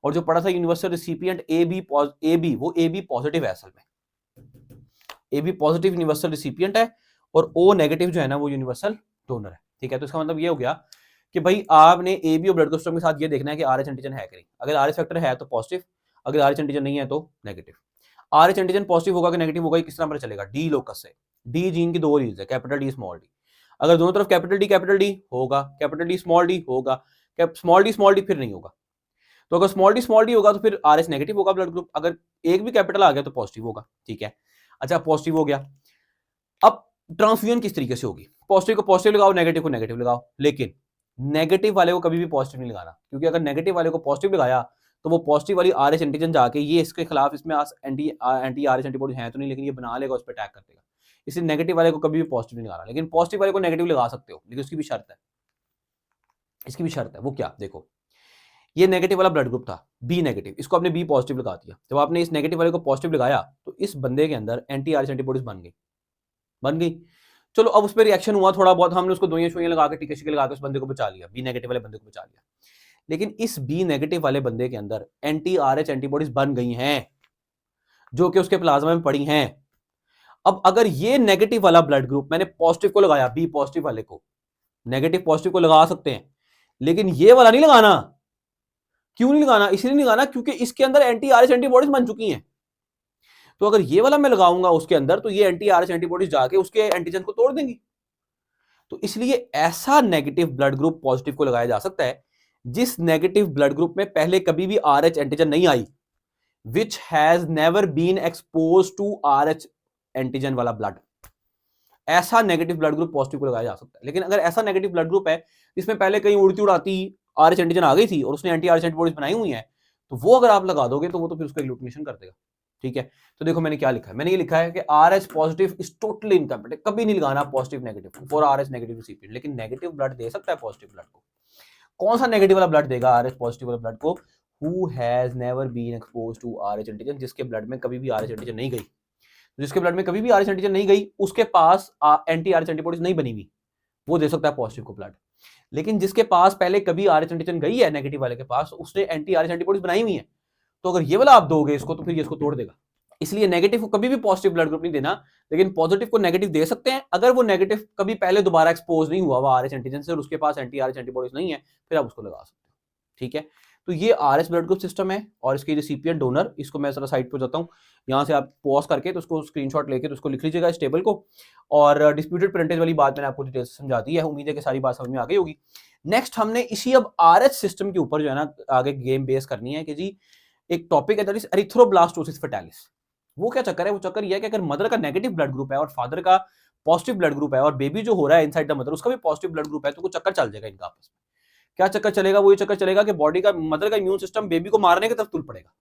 Speaker 1: और जो पढ़ा था यूनिवर्सल रिसिपिएंट ए बी वो ए बी पॉजिटिव है, असल में A B positive universal recipient है, और ओ नेगेटिव जो है ना वो यूनिवर्सल डोनर है, ठीक है। तो इसका मतलब ये हो गया कि भाई आपने ए बी और ब्लड सिस्टम के साथ ये देखना है कि आरएच एंटीजन है कि नहीं। अगर आरएच फैक्टर है तो पॉजिटिव, अगर आरएच एंटीजन नहीं है तो नेगेटिव। आरएच एंटीजन पॉजिटिव होगा कि नेगेटिव होगा, किस तरह पता चलेगा? डी लोकस से। डी जीन की दो रील्स है, कैपिटल डी स्मॉल डी। अगर दोनों तरफ कैपिटल डी होगा, कैपिटल डी स्मॉल होगा, स्मॉल डी फिर नहीं होगा। तो अगर स्मॉल डी होगा तो फिर आरएच नेगेटिव होगा ब्लड ग्रुप, अगर एक भी कैपिटल आ गया तो पॉजिटिव होगा, ठीक है। अच्छा, पॉजिटिव हो गया। अब ट्रांसफ्यूजन किस तरीके से होगी? पॉजिटिव को पॉजिटिव लगाओ, नेगेटिव को नेगेटिव लगाओ, लेकिन नेगेटिव वाले को कभी भी पॉजिटिव नहीं लगाना, क्योंकि अगर नेगेटिव वाले को पॉजिटिव लगाया तो वो पॉजिटिव वाली आरएच एंटीजन जाके ये इसके खिलाफ, इसमें एंटी आरएच एंटीबॉडी है तो नहीं, लेकिन ये बना लेगा, उस पर अटैक कर देगा। इसलिए नेगेटिव वाले को कभी भी पॉजिटिव नहीं लगाना। लेकिन पॉजिटिव वाले को नेगेटिव लगा सकते हो, लेकिन उसकी भी शर्त है, इसकी भी शर्त है। वो क्या, देखो ये नेगेटिव वाला ब्लड ग्रुप था बी नेगेटिव, इसको आपने बी पॉजिटिव लगा दिया। जब आपने इस नेगेटिव वाले को पॉजिटिव लगाया तो इस बंदे के अंदर एंटी आरएच एंटीबॉडीज बन गई। चलो अब उस पर रिएक्शन हुआ थोड़ा बहुत, हमने उसको दवाइयां शोइयां लगा के टीके शीके लगा के उस बंदे को बचा लिया, बी नेगेटिव वाले बंदे को बचा लिया। लेकिन इस बी नेगेटिव वाले बंदे के अंदर एंटी आरएच एंटीबॉडीज बन गई हैं जो कि उसके प्लाज्मा में पड़ी हैं। अब अगर ये नेगेटिव वाला ब्लड ग्रुप मैंने पॉजिटिव को लगाया, बी पॉजिटिव वाले को, नेगेटिव पॉजिटिव को लगा सकते हैं, लेकिन ये वाला नहीं लगाना। क्यों नहीं लगाना? इसलिए नहीं लगाना क्योंकि इसके अंदर एंटी आरएच एंटीबॉडीज बन चुकी हैं। तो अगर ये वाला मैं लगाऊंगा उसके अंदर तो ये एंटी आरएच एंटीबॉडीज जाके उसके एंटीजन को तोड़ देंगी। तो इसलिए ऐसा नेगेटिव ब्लड ग्रुप पॉजिटिव को लगाया जा सकता है जिस नेगेटिव ब्लड ग्रुप में पहले कभी भी आरएच एंटीजन नहीं आई, which has never been expose to Rh antigen वाला ब्लड। ऐसा नेगेटिव ब्लड ग्रुप पॉजिटिव को लगाया जा सकता है। लेकिन अगर ऐसा नेगेटिव ब्लड ग्रुप है जिसमें पहले कहीं उड़ती उड़ाती आरएच एंटीजन आ गई थी और उसने एंटी आरएच एंटीबॉडीज बनाई हुई है, तो वो अगर आप लगा दोगे तो वो तो फिर उसको एग्लूटिनेशन कर देगा। ठीक है, तो देखो मैंने क्या लिखा है, मैंने ये लिखा है कि RH positive is totally incompatible, कभी नहीं लगाना positive negative for RH negative recipient. लेकिन नेगेटिव ब्लड दे सकता है पॉजिटिव ब्लड को। कौन सा नेगेटिव वाला ब्लड देगा आरएच पॉजिटिव वाला ब्लड को? Who has never been expose to Rh antigen, जिसके ब्लड में कभी भी आरएच एंटीजन नहीं गई, जिसके ब्लड में कभी भी आरएच एंटीजन नहीं गई, उसके पास एंटी आरएच एंटीबॉडीज नहीं बनी हुई, वो दे सकता है पॉजिटिव को ब्लड। लेकिन जिसके पास पहले कभी आरएच एंटीजन गई है नेगेटिव वाले के पास, उसने एंटी आरएच एंटीबॉडीज बनाई हुई है, तो अगर ये वाला आप दोगे इसको तो फिर ये इसको तोड़ देगा। इसलिए नेगेटिव को कभी भी पॉजिटिव ब्लड ग्रुप नहीं देना, लेकिन पॉजिटिव को नेगेटिव दे सकते हैं अगर वो नेगेटिव कभी पहले दोबारा एक्सपोज नहीं हुआ हुआ आरएच एंटीजन से और उसके पास एंटी आरएच एंटीबॉडीज नहीं है, फिर आप उसको लगा सकते हो। ठीक है, तो ये आरएच ब्लड ग्रुप सिस्टम है और इसके रिसिपिएंट डोनर, इसको मैं जरा साइड पर जाता हूँ, यहाँ से आप पॉज करके तो उसको स्क्रीनशॉट लेके तो उसको लिख लीजिएगा इस टेबल को। और डिस्प्यूटेड परसेंटेज वाली बात मैंने आपको डिटेल से समझा दी है, उम्मीद है कि सारी बात समझ में आ गई होगी। नेक्स्ट हमने इसी अब आरएच सिस्टम के ऊपर जो है ना आगे गेम बेस करनी है कि जी एक टॉपिक है दैट इज एरिथ्रोब्लास्टोसिस फेटालिस। वो क्या चक्कर है? वो चक्कर ये है कि अगर मदर का नेगेटिव ब्लड ग्रुप है और फादर का पॉजिटिव ब्लड ग्रुप है और बेबी जो हो रहा है इनसाइड द मदर उसका भी पॉजिटिव ब्लड ग्रुप है, तो कुछ चक्कर चल जाएगा इनका आपस में। क्या चक्कर चलेगा? वो ये चक्कर चलेगा कि बॉडी का मदर का इम्यून सिस्टम बेबी को मारने की तरफ तुल पड़ेगा।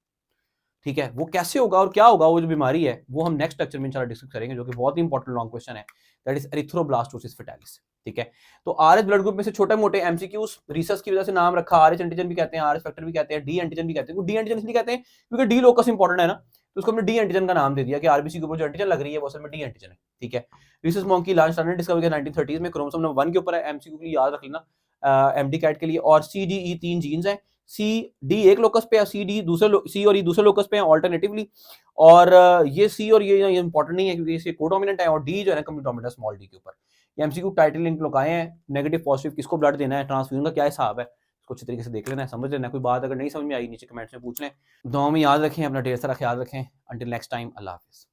Speaker 1: ठीक है, वो कैसे होगा और क्या होगा, वो जो बीमारी है वो हम नेक्स्ट लेक्चर में इंशाल्लाह डिस्कस करेंगे, जो कि बहुत ही इंपॉर्टेंट लॉन्ग क्वेश्चन है, दैट इज एरिथ्रोब्लास्टोसिस फेटालिस। ठीक है, तो आरएच ब्लड ग्रुप में से छोटे मोटे एमसीक्यूज रिसर्च की वजह से नाम रखा, आरएच एंटीजन भी कहते हैं, आरएच फैक्टर भी कहते हैं, डी एंटीजन भी कहते हैं। डी एंटीजन इसलिए कहते हैं क्योंकि डी लोकस इंपॉर्टेंट है ना, तो उसको हमने डी एंटीजन का नाम दे दिया कि आरबीसी के ऊपर जो एंटीजन लग रही है वो असल में डी एंटीजन है। ठीक है, research monkey large standard discover किया 1930s में, क्रोमोसोम नंबर 1 के ऊपर है, एमसीक्यू के लिए याद रख लेना, एमडी कैट के लिए। और सी डी ई 3 जीन्स हैं, सी डी एक लोकस पे है, सी डी दूसरे सी और ई दूसरे लोकस पे हैं ऑल्टरनेटिवली। और ये सी और ये इंपॉर्टेंट नहीं है क्योंकि ये कोडोमिनेंट है, और डी जो है ना कम्प्लीमेंट है स्मॉल डी के ऊपर। ये एमसीक्यू टाइटल लिंक लोग आए हैं, नेगेटिव पॉजिटिव किसको ब्लड देना है, ट्रांसफ्यूजन का क्या हिसाब है, इसको अच्छी तरीके से देख लेना है, समझ लेना है। कोई बात अगर नहीं समझ में आई नीचे कमेंट्स में पूछ लें। दुआ में याद रखें, अपना ढेर सारा ख्याल रखें। अंटिल नेक्स्ट टाइम, अल्लाह हाफिज़।